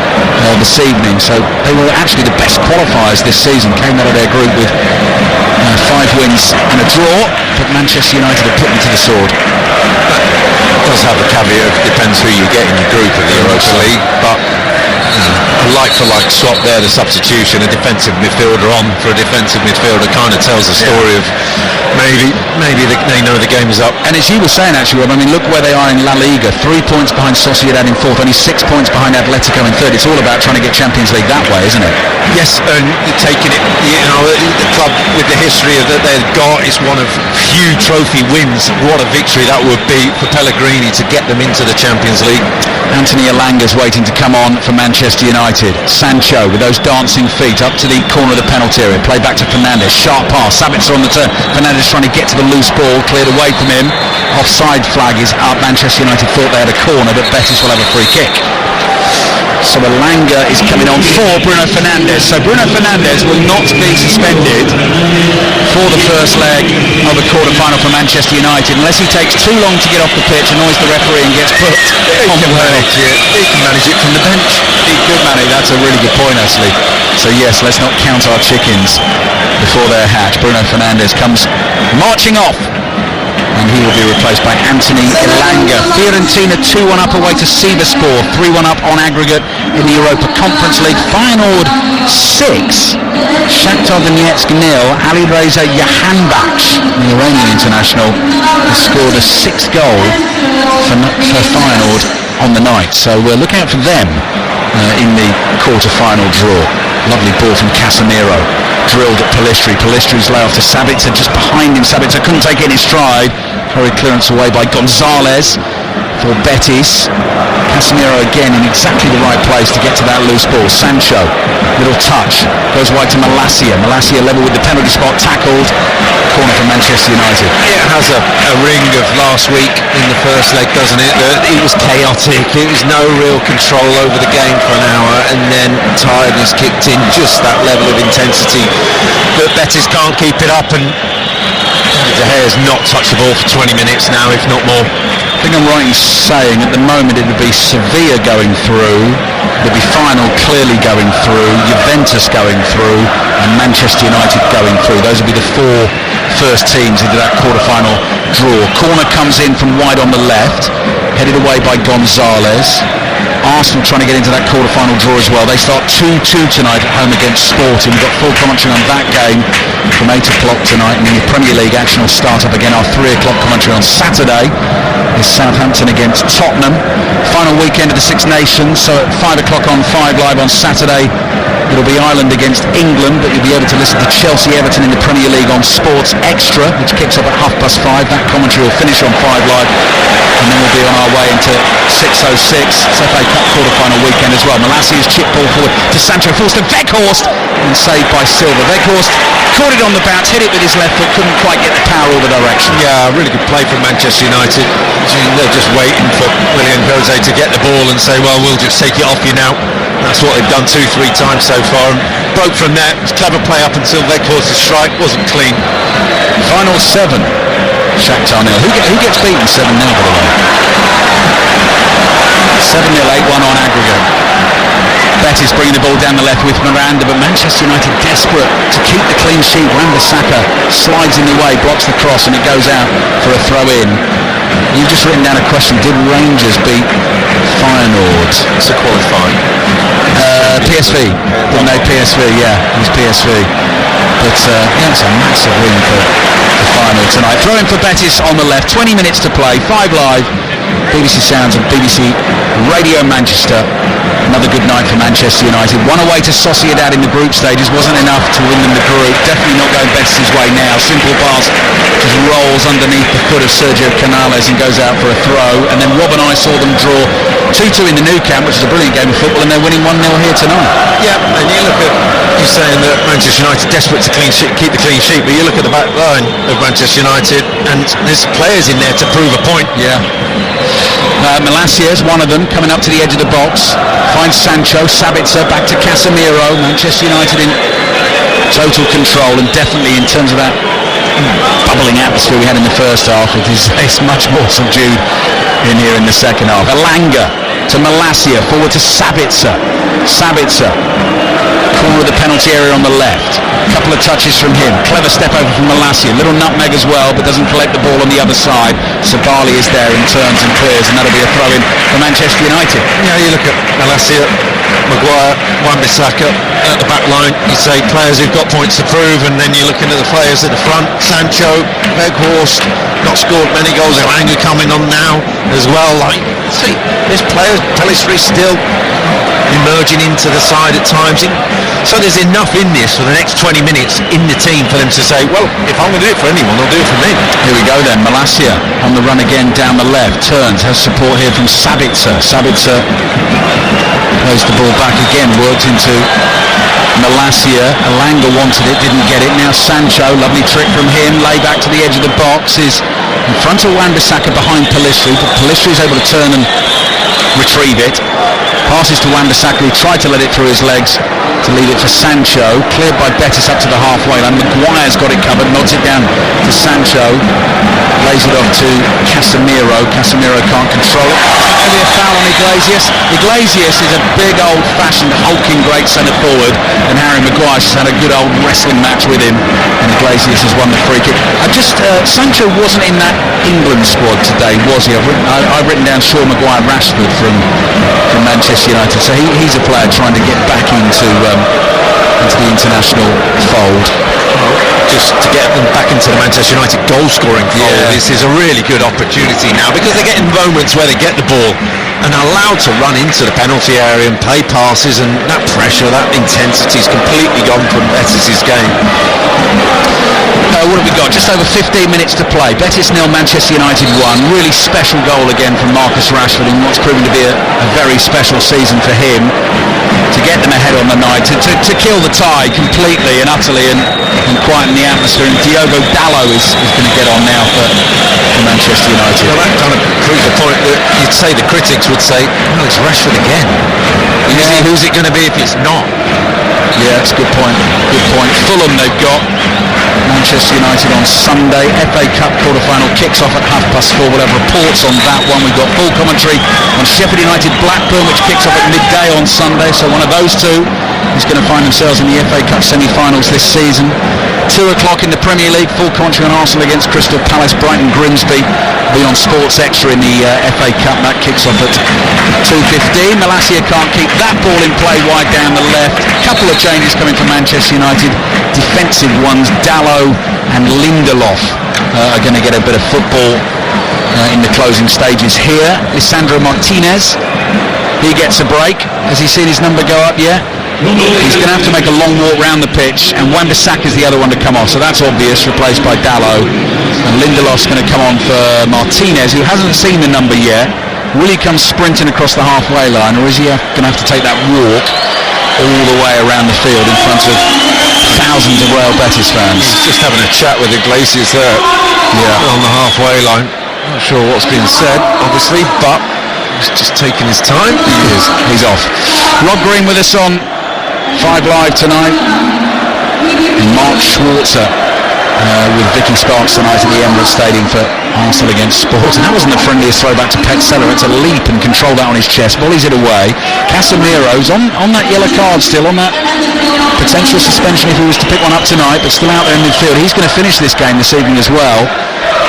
this evening, so they were actually the best qualifiers this season, came out of their group with 5 wins and a draw, but Manchester United have put them to the sword. That does have a caveat, it depends who you get in the group of the Europa League, but a like-for-like swap there, the substitution, a defensive midfielder on for a defensive midfielder, kind of tells the story of maybe they know the game is up. And as you were saying, actually, Rob, I mean, look where they are in La Liga. 3 points behind Sociedad in fourth, only 6 points behind Atletico in third. It's all about trying to get Champions League that way, isn't it? Yes, and taking it, the club with the history that they've got, it's one of few trophy wins. What a victory that would be for Pellegrini to get them into the Champions League. Anthony Elanga's waiting to come on for Manchester United. Sancho with those dancing feet up to the corner of the penalty area. Play back to Fernandes. Sharp pass. Sabitzer on the turn. Fernandes trying to get to the loose ball. Cleared away from him. Offside flag is up. Manchester United thought they had a corner, but Betis will have a free kick. So Elanga is coming on for Bruno Fernandes. So Bruno Fernandes will not be suspended for the first leg of a quarter-final for Manchester United unless he takes too long to get off the pitch, annoys the referee and gets put on the bench. He can manage it from the bench. He could manage. That's a really good point, actually. So yes, let's not count our chickens before they're hatched. Bruno Fernandes comes marching off, and he will be replaced by Anthony Elanga. Fiorentina 2-1 up away to Sivasspor, 3-1 up on aggregate in the Europa Conference League. Feyenoord 6, Shakhtar Donetsk 0. Alireza Jahanbakhsh, the Iranian international, has scored a 6th goal for Feyenoord on the night. So we're looking out for them in the quarter-final draw. Lovely ball from Casemiro, drilled at Pellistri. Pellistri's lay off to Sabitzer, just behind him. Sabitzer couldn't take it in his stride. Hurried clearance away by Gonzalez for Betis. Casemiro again in exactly the right place to get to that loose ball. Sancho, little touch, goes wide to Malacia. Malacia level with the penalty spot, tackled. Corner for Manchester United. It has a ring of last week in the first leg, doesn't it? It was chaotic. It was no real control over the game for an hour, and then tiredness kicked in, just that level of intensity. But Betis can't keep it up, and De Gea's not touched the ball for 20 minutes now, if not more. I think I'm right in saying at the moment it would be Sevilla going through, there'd be Feyenoord clearly going through, Juventus going through, and Manchester United going through. Those would be the 4 first teams into that quarter-final draw. Corner comes in from wide on the left, headed away by Gonzalez. Arsenal trying to get into that quarter-final draw as well. They start 2-2 tonight at home against Sporting. We've got full commentary on that game from 8 o'clock tonight, and then the Premier League action will start up again. Our 3 o'clock commentary on Saturday is Southampton against Tottenham. Final weekend of the Six Nations, so at 5 o'clock on 5 Live on Saturday it'll be Ireland against England, but you'll be able to listen to Chelsea-Everton in the Premier League on Sports Extra, which kicks off at 5:30. That commentary will finish on 5 Live, and then we'll be on our way into 6:06. It's FA Cup quarter-final weekend as well. Malassia's chip ball forward to Sancho, falls to Weghorst, and saved by Silva. Weghorst caught it on the bounce, hit it with his left foot, couldn't quite get the power or the direction. Yeah, really good play from Manchester United. They're just waiting for Willian Jose to get the ball and say, well, we'll just take it off you now. That's what they've done 2-3 times so far, and broke from there. It was clever play up until Weghorst's strike wasn't clean. Final 7, Shakhtar 0. Who gets beaten 7-0, by the way? 7-0, 8-1 on aggregate. Betis bringing the ball down the left with Miranda, but Manchester United desperate to keep the clean sheet. Wan-Bissaka slides in the way, blocks the cross, and it goes out for a throw-in. You've just written down a question. Did Rangers beat Feyenoord? It's a qualifying. PSV. Didn't they? PSV, yeah. It was PSV. But yeah, it's a massive win for Feyenoord tonight. Throwing for Betis on the left. 20 minutes to play. 5 Live. BBC Sounds and BBC Radio Manchester. Another good night for Manchester United. One away to Sociedad in the group stages. Wasn't enough to win them the group. Definitely not going Betis' way now. Simple pass just rolls underneath the foot of Sergio Canales and goes out for a throw. And then Rob and I saw them draw 2-2 in the Nou Camp, which is a brilliant game of football, and they're winning 1-0 here tonight. Yeah, and you look at, you're saying that Manchester United desperate to keep the clean sheet, but you look at the back line of Manchester United and there's players in there to prove a point. Yeah. Malacia is one of them, coming up to the edge of the box, finds Sancho. Sabitzer back to Casemiro. Manchester United in total control, and definitely in terms of that bubbling atmosphere we had in the first half, it's much more subdued in here in the second half. Elanga to Malacia, forward to Sabitzer. Sabitzer corner of the penalty area on the left. A couple of touches from him. Clever step over from Malacia. Little nutmeg as well, but doesn't collect the ball on the other side. Sabali is there and turns and clears, and that'll be a throw-in for Manchester United. Yeah, you look at Malacia, Maguire, Wan-Bissaka at the back line. You say players who've got points to prove, and then you're looking at the players at the front. Sancho, Weghorst, not scored many goals. Elanga coming on now as well. Like, see, there's players. Pellistri's still emerging into the side at times. So there's enough in this for the next 20 minutes in the team for them to say, well, if I'm going to do it for anyone, I'll do it for me. Here we go then. Malacia on the run again down the left. Turns, has support here from Sabitzer. Sabitzer plays the ball back again. Worked into Malacia. Elanga wanted it, didn't get it. Now Sancho, lovely trick from him. Lay back to the edge of the box. Is in front of Wan-Bissaka behind Pellistri, but Pellistri is able to turn and retrieve it. Passes to Wan-Bissaka, who tried to let it through his legs to leave it for Sancho. Cleared by Betis up to the halfway line. Maguire's got it covered, nods it down to Sancho. Lays it off to Casemiro. Casemiro can't control it. Maybe a foul on Iglesias. Iglesias is a big old-fashioned hulking great centre forward, and Harry Maguire's just had a good old wrestling match with him, and Iglesias has won the free kick. Sancho wasn't in that England squad today, was he? I've written down Shaw, Maguire, Rashford from Manchester United, so he's a player trying to get back into the international fold. Just to get them back into the Manchester United goal-scoring fold. Yeah. This is a really good opportunity now, because they're getting moments where they get the ball and are allowed to run into the penalty area and play passes, and that pressure, that intensity is completely gone from Betis' game. What have we got? Just over 15 minutes to play. Betis 0, Manchester United 1. Really special goal again from Marcus Rashford in what's proven to be a very special season for him. To get them ahead on the night, to kill the tie completely and utterly and quieten the atmosphere. And Diogo Dalot is going to get on now for Manchester United. Well, that kind of proves the point that you'd say the critics would say, well, it's Rashford again. Yeah. Who's it going to be if it's not? Yeah, that's a good point. Good point. Fulham they've got. Manchester United on Sunday. FA Cup quarter-final kicks off at 4:30. We'll have reports on that one. We've got full commentary on Sheffield United Blackburn, which kicks off at midday on Sunday. So one of those two is going to find themselves in the FA Cup semi-finals this season. 2 o'clock in the Premier League, full commentary on Arsenal against Crystal Palace. Brighton Grimsby will be on Sports Extra in the FA Cup. That kicks off at 2:15. Malacia can't keep that ball in play wide down the left. Couple of changes coming from Manchester United. Defensive ones. Dalot and Lindelof are going to get a bit of football in the closing stages here. Lisandro Martinez, he gets a break. Has he seen his number go up yet? He's going to have to make a long walk round the pitch, and Wan-Bissaka is the other one to come off, so that's obvious, replaced by Dalot. And Lindelof's going to come on for Martinez, who hasn't seen the number yet. Will he come sprinting across the halfway line, or is he going to have to take that walk all the way around the field in front of thousands of Real Betis fans? He's just having a chat with Iglesias there, on the halfway line. Not sure what's been said, obviously, but he's just taking his time. He is. He's off. Rob Green with us on 5 Live tonight. And Mark Schwarzer with Vicky Sparks tonight at the Emirates Stadium for Arsenal against Sport. And that wasn't the friendliest throwback to Petzela. It's a leap and control that on his chest. Volleys it away. Casemiro's on that yellow card still, on that potential suspension if he was to pick one up tonight, but still out there in midfield. He's going to finish this game this evening as well.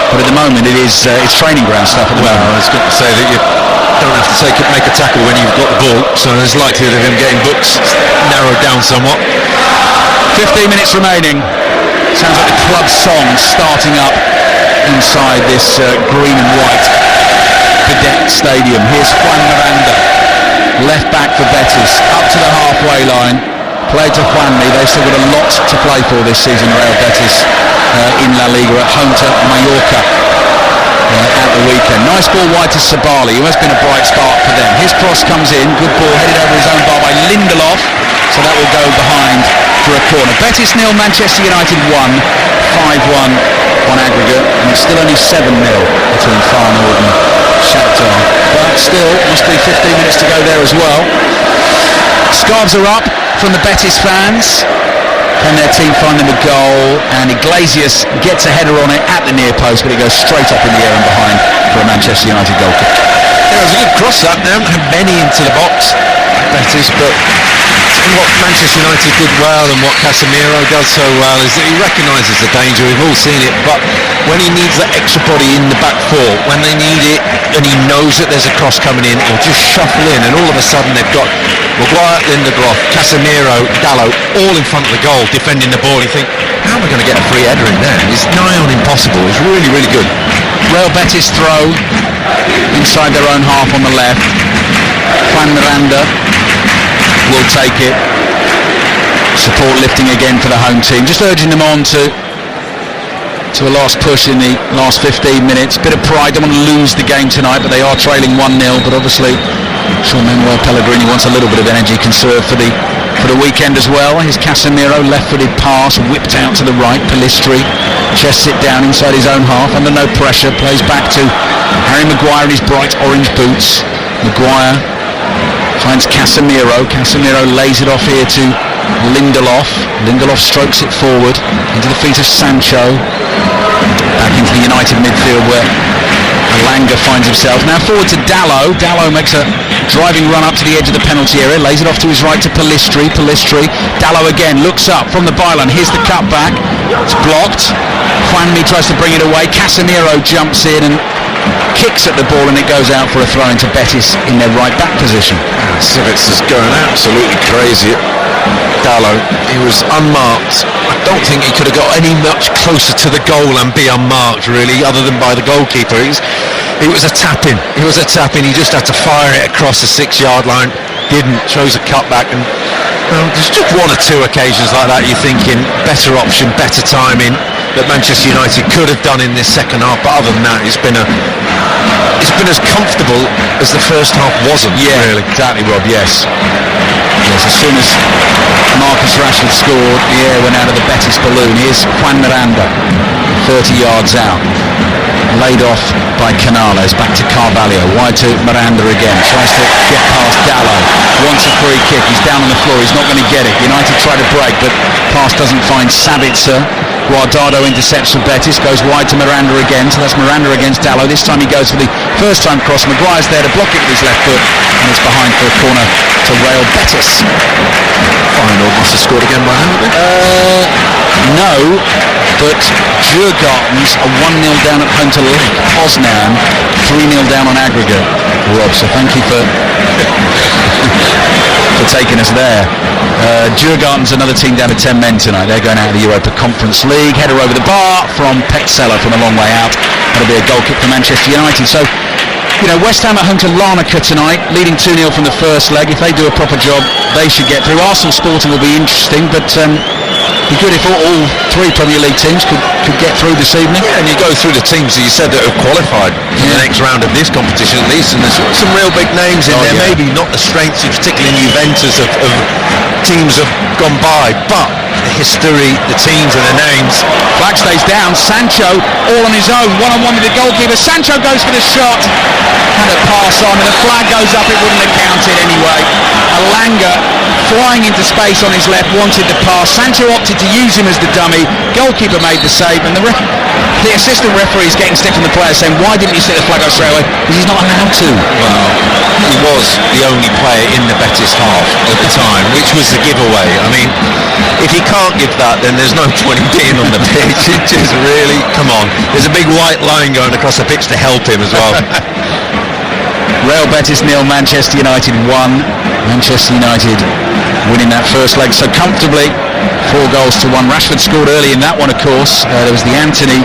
But at the moment it is it's training ground stuff at the moment. I was going to say that you don't have to make a tackle when you've got the ball, so there's likelihood of him getting booked narrowed down somewhat. 15 minutes remaining. Sounds like the club song starting up inside this green and white Cadet Stadium. Here's Juan Miranda, left back for Betis, up to the halfway line. Played to Juanmi. They've still got a lot to play for this season, Real Betis, in La Liga, at home to Mallorca at the weekend. Nice ball wide to Sabali, who has been a bright spark for them. His cross comes in, good ball headed over his own bar by Lindelof, so that will go behind for a corner. Betis 0, Manchester United 1, 5-1 on aggregate, and it's still only 7-0 between Feyenoord and Shakhtar. But still, must be 15 minutes to go there as well. Scarves are up from the Betis fans. Can their team find them a goal? And Iglesias gets a header on it at the near post, but it goes straight up in the air and behind for a Manchester United goal kick. Yeah, it was a good cross that. They haven't had many into the box, Betis, but what Manchester United did well and what Casemiro does so well is that he recognises the danger. We've all seen it, but when he needs that extra body in the back four, when they need it and he knows that there's a cross coming in, he'll just shuffle in, and all of a sudden they've got Maguire, Lindelof, Casemiro, Dalot all in front of the goal defending the ball. You think, how am I going to get a free header in there? It's nigh on impossible. It's really, really good. Real Betis throw inside their own half on the left. Juan Miranda will take it. Support lifting again for the home team, just urging them on to a last push in the last 15 minutes. Bit of pride, don't want to lose the game tonight, but they are trailing 1-0. But obviously Manuel Pellegrini wants a little bit of energy conserved for the weekend as well. His Casemiro left-footed pass whipped out to the right. Pellistri chests it down inside his own half under no pressure, plays back to Harry Maguire in his bright orange boots. Maguire finds Casemiro lays it off here to Lindelof strokes it forward into the feet of Sancho, back into the United midfield where Alanga finds himself. Now forward to Dalot makes a driving run up to the edge of the penalty area, lays it off to his right to Pellistri. Dalot again looks up from the byline, here's the cut back, it's blocked. Juanmi tries to bring it away, Casemiro jumps in and kicks at the ball, and it goes out for a throw into Betis in their right back position. Civics is going absolutely crazy at Dalot. He was unmarked. I don't think he could have got any much closer to the goal and be unmarked really, other than by the goalkeeper. It was a tap-in. He just had to fire it across the 6-yard line. Didn't. Chose a cutback, and there's just one or two occasions like that you're thinking better option, better timing that Manchester United could have done in this second half. But other than that, it's been as comfortable as the first half wasn't. Yeah, really. Exactly, Rob. Yes. As soon as Marcus Rashford scored, the air went out of the Betis balloon. Here's Juan Miranda, 30 yards out, laid off by Canales, back to Carvalho, wide to Miranda again, tries to get past Dalot, wants a free kick, he's down on the floor, he's not going to get it. United try to break, but pass doesn't find Sabitzer. Guardado intercepts for Betis, goes wide to Miranda again, so that's Miranda against Dalot. This time he goes for the first time cross. Maguire's there to block it with his left foot, and it's behind for a corner to Real Betis. Feyenoord must have scored again by now, haven't they? No, but Djurgårdens are 1-0 down at home to Lech Poznan, 3-0 down on aggregate, Rob, so thank you for taking us there. Djurgårdens, another team down to 10 men tonight. They're going out of the Europa Conference League. Header over the bar from Petzela from a long way out. That'll be a goal kick for Manchester United. So, West Ham at home to Larnaca tonight, leading 2-0 from the first leg. If they do a proper job, they should get through. Arsenal Sporting will be interesting, but be good if all three Premier League teams could get through this evening. Yeah, and you go through the teams that you said that have qualified for the next round of this competition at least, and there's some real big names in there. Yeah. Maybe not the strengths, particularly in Juventus, of teams have gone by, but the history, the teams and the names. Flag stays down. Sancho all on his own, one-on-one with the goalkeeper. Sancho goes for the shot, had a pass on, and the flag goes up. It wouldn't have counted anyway. Alanga flying into space on his left, wanted the pass. Sancho opted to use him as the dummy. Goalkeeper made the save, and the assistant referee is getting stick from the players saying, why didn't you set the flag up straight away? Because he's not allowed to. Well, he was the only player in the Betis half at the time, which was the giveaway. I mean, if he can't give that, then there's no point in being on the pitch. It just really, come on. There's a big white line going across the pitch to help him as well. Real Betis 0, Manchester United 1. Manchester United winning that first leg so comfortably, 4-1. Rashford scored early in that one, of course. There was the Anthony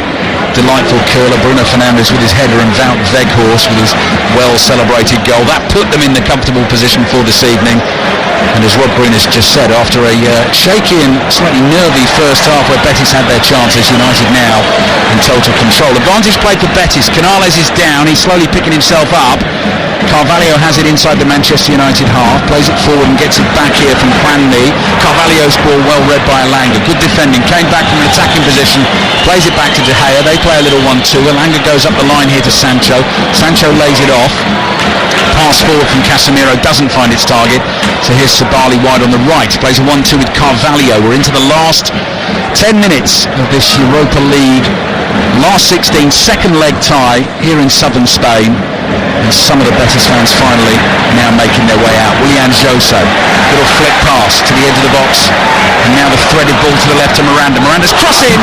delightful curler, Bruno Fernandes with his header, and Wout Weghorst with his well-celebrated goal. That put them in the comfortable position for this evening. And as Rob Green has just said, after a shaky and slightly nervy first half where Betis had their chances, United now in total control. Advantage played for Betis. Canales is down, he's slowly picking himself up. Carvalho has it inside the Manchester United half, plays it forward and gets it back here from Juanmi. Carvalho's ball well read by Alanga, good defending, came back from an attacking position, plays it back to De Gea. They play a little 1-2. Alanga goes up the line here to Sancho. Sancho lays it off. Pass forward from Casemiro doesn't find its target, so here's Sabali wide on the right, plays a 1-2 with Carvalho. We're into the last 10 minutes of this Europa League last 16 second leg tie here in southern Spain, and some of the Betis fans finally now making their way out. Willian Jose, little flick pass to the edge of the box, and now the threaded ball to the left to Miranda. Miranda's crossing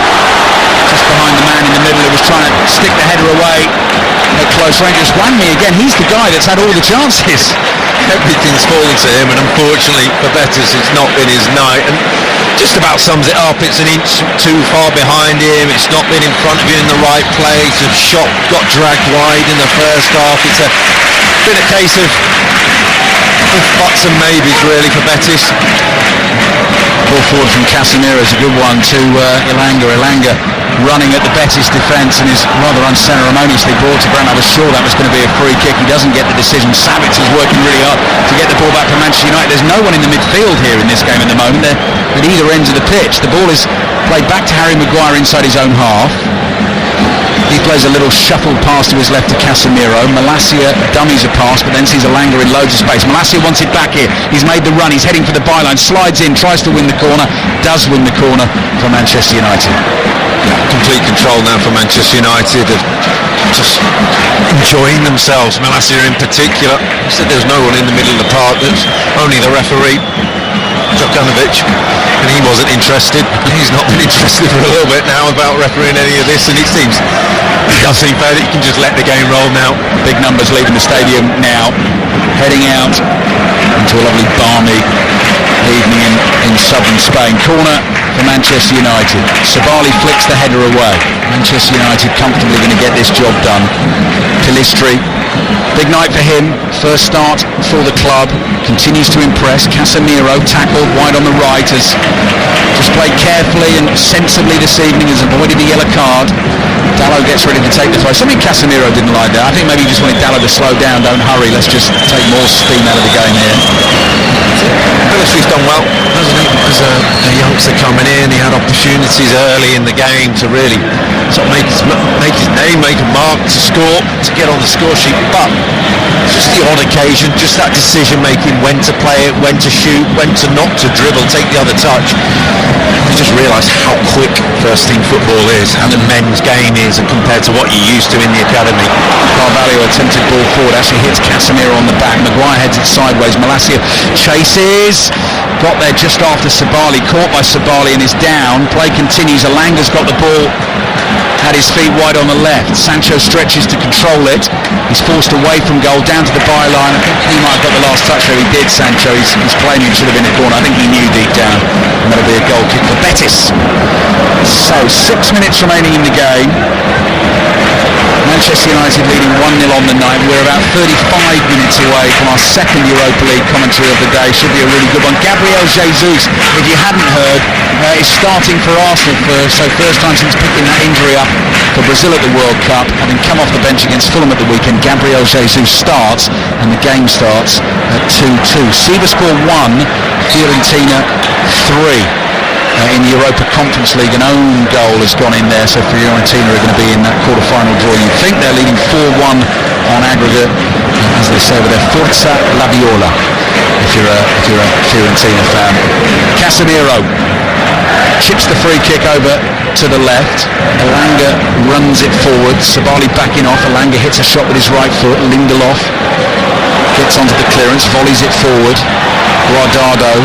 just behind the man in the middle who was trying to stick the header away at close range. It's Wanmi again. He's the guy that's had all the chances. Everything's fallen to him, and unfortunately for Betis, it's not been his night. And just about sums it up. It's an inch too far behind him. It's not been in front of him in the right place. The shot got dragged wide in the first half. It's been a case of buts and maybes really for Betis. Ball forward from Casemiro is a good one to Elanga. Elanga running at the Betis defence and is rather unceremoniously brought to ground. I was sure that was going to be a free kick. He doesn't get the decision. Savic is working really hard to get the ball back for Manchester United. There's no one in the midfield here in this game at the moment. They're at either ends of the pitch. The ball is played back to Harry Maguire inside his own half. He plays a little shuffled pass to his left to Casemiro. Malacia dummies a pass, but then sees Elanga in loads of space. Malacia wants it back here. He's made the run. He's heading for the byline. Slides in, tries to win the corner. Does win the corner for Manchester United. Yeah, complete control now for Manchester United. Just enjoying themselves. Malacia in particular. He said there's no one in the middle of the park. There's only the referee, Djokanovic, and he wasn't interested. He's not been interested for a little bit now about refereeing any of this, and it does seem fair that you can just let the game roll now. Big numbers leaving the stadium now, heading out into a lovely balmy evening in southern Spain. Corner for Manchester United. Sabali flicks the header away. Manchester United comfortably going to get this job done. Pellistri, big night for him. First start for the club. Continues to impress. Casemiro tackled wide on the right, has just played carefully and sensibly this evening, has avoided the yellow card. Dalot gets ready to take the throw. Something Casemiro didn't like that. I think maybe he just wanted Dalot to slow down. Don't hurry. Let's just take more steam out of the game here. Pellistri's done well, hasn't he? Because a youngster coming in, he had opportunities early in the game to really sort of make his name, make a mark, to score, to get on the score sheet. But just the odd occasion, just that decision making, when to play it, when to shoot, when to not to dribble, take the other touch. You just realise how quick first team football is, how the men's game is compared to what you're used to in the academy. Carvalho attempted ball forward, actually hits Casemiro on the back. Maguire heads it sideways. Malacia chases, got there just after Sabali, caught by Sabali and is down. Play continues. Elanga's got the ball at his feet wide on the left. Sancho stretches to control it. He's forced away from goal, down to the byline. I think he might have got the last touch there. He did, Sancho. He's claiming it should have been a corner. I think he knew deep down and that'll be a goal kick for Betis. So 6 minutes remaining in the game. Manchester United leading 1-0 on the night. We're about 35 minutes away from our second Europa League commentary of the day. Should be a really good one. Gabriel Jesus, if you hadn't heard, is starting for Arsenal first time since picking that injury up for Brazil at the World Cup. Having come off the bench against Fulham at the weekend, Gabriel Jesus starts and the game starts at 2-2. Sivasspor 1, Fiorentina 3. In the Europa Conference League, an own goal has gone in there, so Fiorentina are going to be in that quarter-final draw. You think they're leading 4-1 on aggregate, as they say with their Forza La Viola, if you're a Fiorentina fan. Casemiro chips the free kick over to the left. Elanga runs it forward. Sabali backing off. Elanga hits a shot with his right foot. Lindelof gets onto the clearance, volleys it forward. Guardado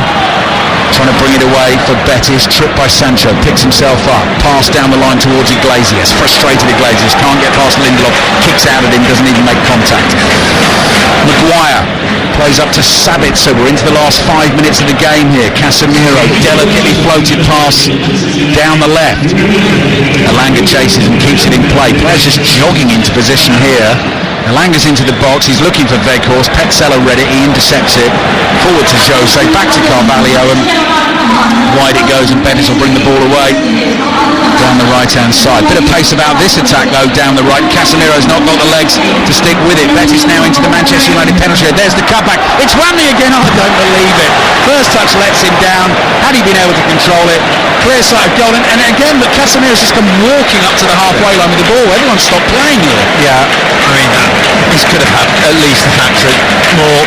trying to bring it away for Betis, tripped by Sancho, picks himself up, pass down the line towards Iglesias, frustrated Iglesias, can't get past Lindelof, kicks out at him, doesn't even make contact. Maguire plays up to Sabitzer. We're into the last 5 minutes of the game here. Casemiro delicately floated pass down the left. Elanga chases and keeps it in play. Players just jogging into position here. Elanga's into the box, he's looking for Weghorst. Petzela read it, he intercepts it. Forward to Jose, back to Carvalho, and wide it goes, and Betis will bring the ball away down the right-hand side. Bit of pace about this attack though, down the right. Casemiro's not got the legs to stick with it. Betis now into the Manchester United penalty area. There's the cutback. It's Wanmi again. I don't believe it. First touch lets him down. Had he been able to control it, clear sight of goal. And again, but Casemiro's just come walking up to the halfway line with the ball. Everyone stopped playing here. Yeah, I mean, this could have had at least a hat-trick, more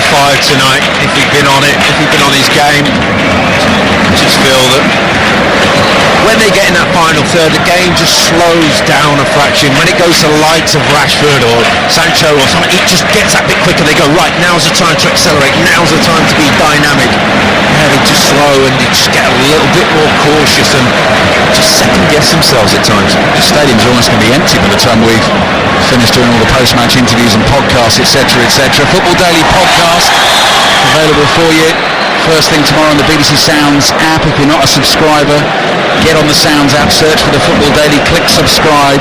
4-5 tonight if he'd been on it, if he'd been on his game. I just feel that when they get in that final third, the game just slows down a fraction. When it goes to the likes of Rashford or Sancho or something, it just gets that bit quicker. They go, right, now's the time to accelerate, now's the time to be dynamic. Yeah, they just get a little bit more cautious and just second guess themselves at times. The stadium's almost going to be empty by the time we've finished doing all the post-match interviews and podcasts, etc., etc. Football Daily podcast available for you first thing tomorrow on the BBC Sounds app. If you're not a subscriber, get on the Sounds app, search for the Football Daily, click subscribe.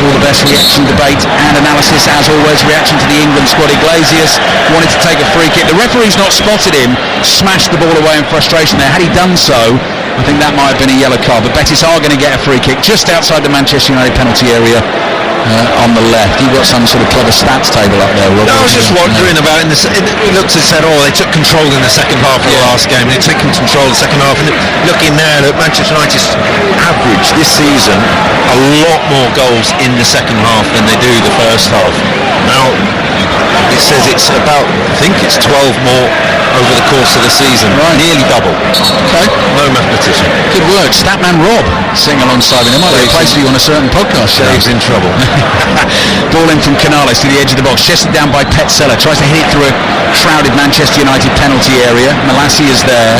All the best reaction, debate and analysis as always. Reaction to the England squad. Iglesias wanted to take a free kick. The referee's not spotted him, smashed the ball away in frustration there. Had he done so, I think that might have been a yellow card. But Betis are going to get a free kick just outside the Manchester United penalty area. On the left. You've got some sort of clever stats table up there, Rob. No, I was just wondering about we looked and said, they took control in the second half of the last game. They've taken control of the second half, and looking there at Manchester United's average this season, a lot more goals in the second half than they do the first half. Now it says it's about, I think it's 12 more over the course of the season, nearly double. Okay, no mathematician. Good work. Statman Rob sitting alongside me. There might be a place for you on a certain podcast. Dave's in trouble. Ball in from Canales to the edge of the box, chested down by Petzela, tries to hit it through a crowded Manchester United penalty area. Malassi is there,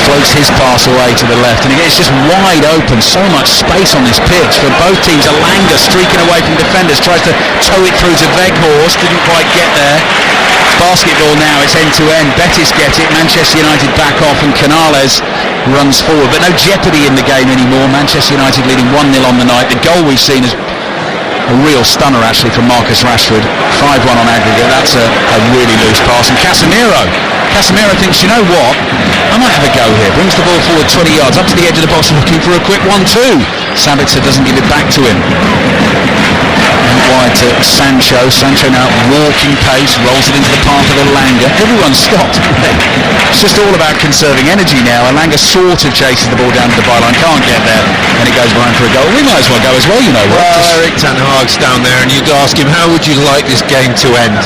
floats his pass away to the left, and it's just wide open. So much space on this pitch for both teams. Alanga streaking away from defenders, tries to tow it through to Weghorst, didn't quite get there. Basketball now, it's end to end. Betis get it, Manchester United back off, and Canales runs forward, but no jeopardy in the game anymore. Manchester United leading 1-0 on the night. The goal we've seen is a real stunner actually from Marcus Rashford. 5-1 on aggregate. That's a really loose pass. And Casemiro thinks, you know what, I might have a go here. Brings the ball forward 20 yards up to the edge of the box, looking for a quick 1-2. Sabitzer doesn't give it back to him. Wide to Sancho now walking pace, rolls it into the path of Alanga. Everyone's stopped. It's just all about conserving energy now. Alanga sort of chases the ball down to the byline, can't get there, and he goes behind for a goal. We might as well go as well, you know. Eric Ten Hag's down there, and you'd ask him, how would you like this game to end?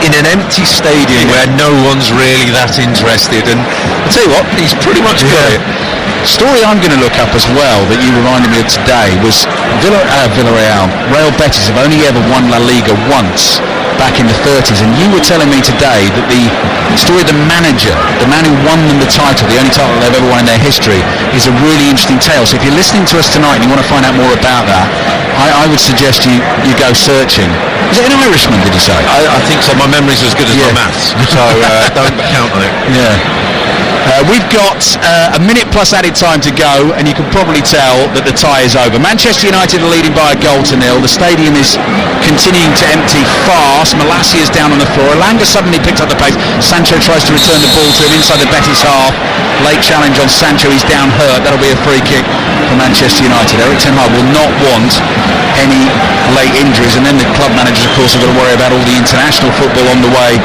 In an empty stadium where no one's really that interested, and I'll tell you what, he's pretty much got it. Story I'm going to look up as well that you reminded me of today was Villarreal. Real Betis have only ever won La Liga once back in the 30s, and you were telling me today that the story of the manager, the man who won them the title, the only title they've ever won in their history, is a really interesting tale. So if you're listening to us tonight and you want to find out more about that, I would suggest you go searching. Is it an Irishman, did you say? I think so. My memory's as good as my maths, so don't count on it. Yeah. We've got a minute plus added time to go, and you can probably tell that the tie is over. Manchester United are leading by a goal to nil. The stadium is continuing to empty fast. Malassi is down on the floor. Alanga suddenly picked up the pace. Sancho tries to return the ball to him inside the Betis half. Late challenge on Sancho. He's down hurt. That'll be a free kick for Manchester United. Eric Ten Hag will not want any late injuries, and then the club managers, of course, have got to worry about all the international football on the way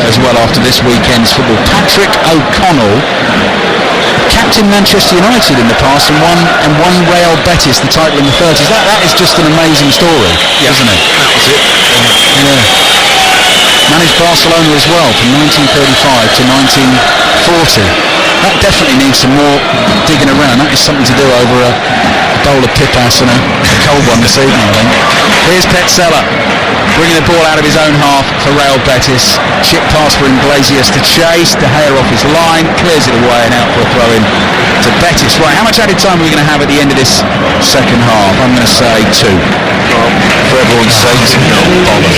as well after this weekend's football. Patrick O'Connell, captain Manchester United in the past, and won Real Betis the title in the 30s. That is just an amazing story, isn't it? That was it. Yeah. Managed Barcelona as well from 1935 to 1940. That definitely needs some more digging around. That is something to do over a bowl of pipas and a cold one this evening, I think. Here's Petzela bringing the ball out of his own half for Real Betis. Chip pass for Iglesias to chase. De Gea off his line, clears it away and out for a throw-in to Betis. Right, how much added time are we going to have at the end of this second half? I'm going to say 2. For everyone's sake, no bother.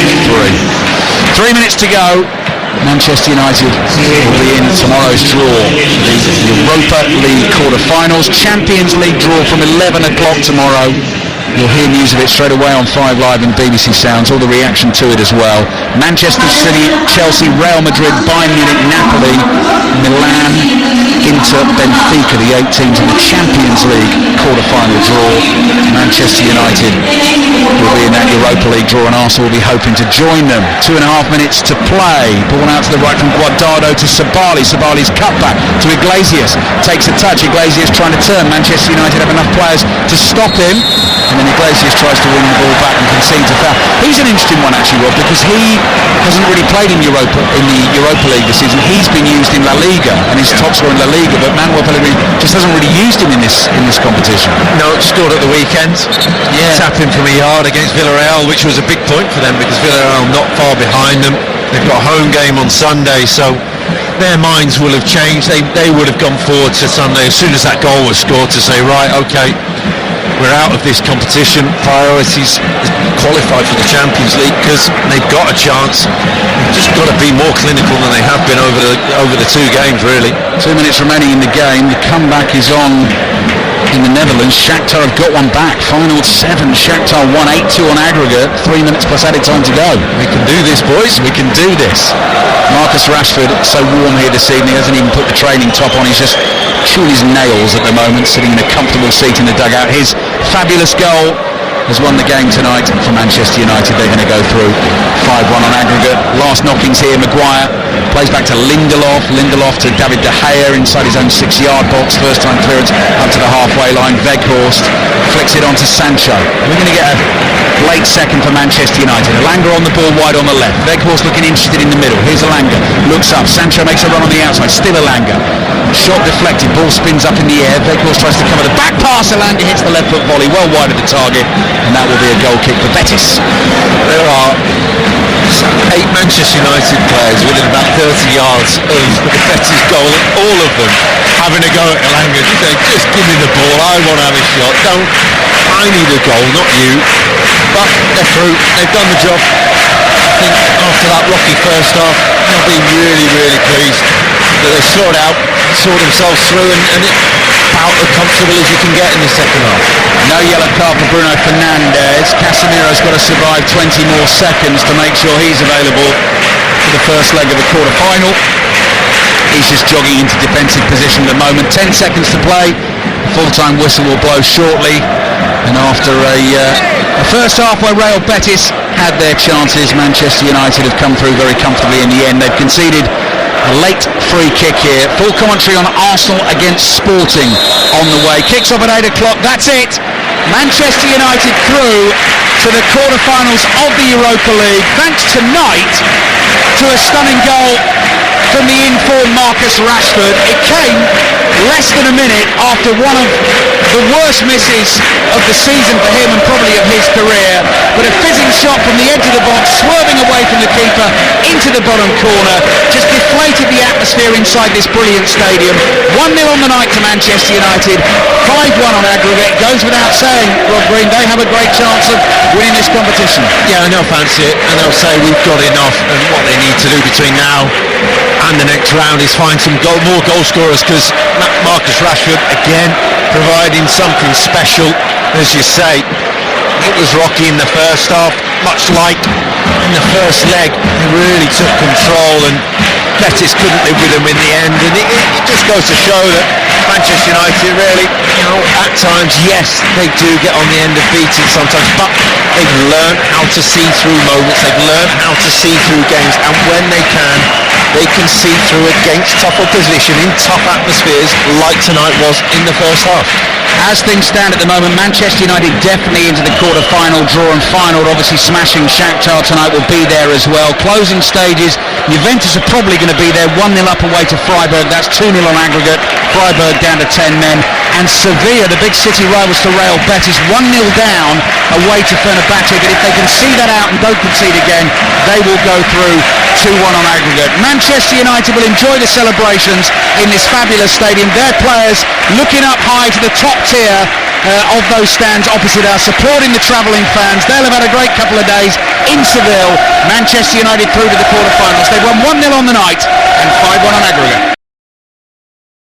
3 minutes to go. Manchester United will be in tomorrow's draw, the Europa League quarter-finals. Champions League draw from 11 o'clock tomorrow. You'll hear news of it straight away on 5 Live and BBC Sounds, all the reaction to it as well. Manchester City, Chelsea, Real Madrid, Bayern Munich, Napoli, Milan, Inter, Benfica, the 8 teams in the Champions League quarter-final draw. Manchester United will be in that Europa League draw, and Arsenal will be hoping to join them. 2.5 minutes to play. Ball out to the right from Guardado to Sabali. Sabali's cutback to Iglesias. Takes a touch. Iglesias trying to turn. Manchester United have enough players to stop him. And then Iglesias tries to win the ball back and concedes a foul. He's an interesting one actually, Rob, because he hasn't really played in the Europa League this season. He's been used in La Liga, and he's top scorer in La Liga, but Manuel Pellegrini just hasn't really used him in this competition. No, scored at the weekend. Yeah. Tapping from a yard against Villarreal, which was a big point for them because Villarreal not far behind them. They've got a home game on Sunday, so their minds will have changed. They would have gone forward to Sunday as soon as that goal was scored to say, right, okay, we're out of this competition. Priorities qualify for the Champions League because they've got a chance. They've just got to be more clinical than they have been over the 2 games, really. 2 minutes remaining in the game. The comeback is on in the Netherlands. Shakhtar have got one back. Final 7. Shakhtar won 8-2 on aggregate. 3 minutes plus added time to go. We can do this, boys. We can do this. Marcus Rashford, so warm here this evening. Hasn't even put the training top on. He's just chewing his nails at the moment, sitting in a comfortable seat in the dugout. His fabulous goal has won the game tonight for Manchester United. They're going to go through 5-1 on aggregate. Last knockings here. Maguire plays back to Lindelof. Lindelof to David De Gea inside his own 6-yard box. First time clearance up to the halfway line. Weghorst flicks it on to Sancho. And we're going to get a late second for Manchester United. Elanga on the ball wide on the left. Weghorst looking interested in the middle. Here's Elanga. Looks up. Sancho makes a run on the outside. Still Elanga. Shot deflected. Ball spins up in the air. Weghorst tries to cover the back pass. Elanga hits the left foot volley well wide of the target. And that will be a goal kick for Betis. There are 8 Manchester United players within about 30 yards of the Betis goal, and all of them having a go at Elanga to say, just give me the ball, I want to have a shot, I need a goal, not you. But they're through, they've done the job. I think after that rocky first half, they'll be really, really pleased that they saw themselves through, and it about as comfortable as you can get in the second half. No yellow card for Bruno Fernandes. Casemiro's got to survive 20 more seconds to make sure he's available for the first leg of the quarter-final. He's just jogging into defensive position at the moment. 10 seconds to play. Full-time whistle will blow shortly. And after a first half where Real Betis had their chances, Manchester United have come through very comfortably in the end. They've conceded a late free kick here. Full commentary on Arsenal against Sporting on the way. Kicks off at 8 o'clock. That's it. Manchester United through to the quarter-finals of the Europa League, thanks tonight to a stunning goal from the in-form Marcus Rashford. It came less than a minute after one of the worst misses of the season for him and probably of his career, but a fizzing shot from the edge of the box, swerving away from the keeper into the bottom corner, just deflated the atmosphere inside this brilliant stadium. 1-0 on the night to Manchester United, 5-1 on aggregate. It goes without saying, Rob Green, they have a great chance of winning this competition. Yeah, and they'll fancy it, and they'll say we've got enough, and what they need to do between now and the next round is find some more goal scorers, because Marcus Rashford again providing something special. As you say, it was rocky in the first half, much like in the first leg. They really took control, and Betis couldn't live with them in the end, and it just goes to show that Manchester United really, at times, yes, they do get on the end of beating sometimes, but they've learned how to see through moments, they've learned how to see through games, and when they can see through against tough opposition in tough atmospheres like tonight was in the first half. As things stand at the moment, Manchester United definitely into the quarter-final, draw and final. Obviously smashing Shakhtar tonight will be there as well. Closing stages, Juventus are probably going to be there. 1-0 up away to Freiburg, that's 2-0 on aggregate. Freiburg down to 10 men. And Sevilla, the big city rivals to Real Betis, 1-0 down away to Fenerbahce. But if they can see that out and don't concede again, they will go through 2-1 on aggregate. Manchester United will enjoy the celebrations in this fabulous stadium. Their players looking up high to the top tier of those stands opposite us, supporting the travelling fans. They'll have had a great couple of days in Seville. Manchester United through to the quarter-finals. They've won 1-0 on the night and 5-1 on aggregate.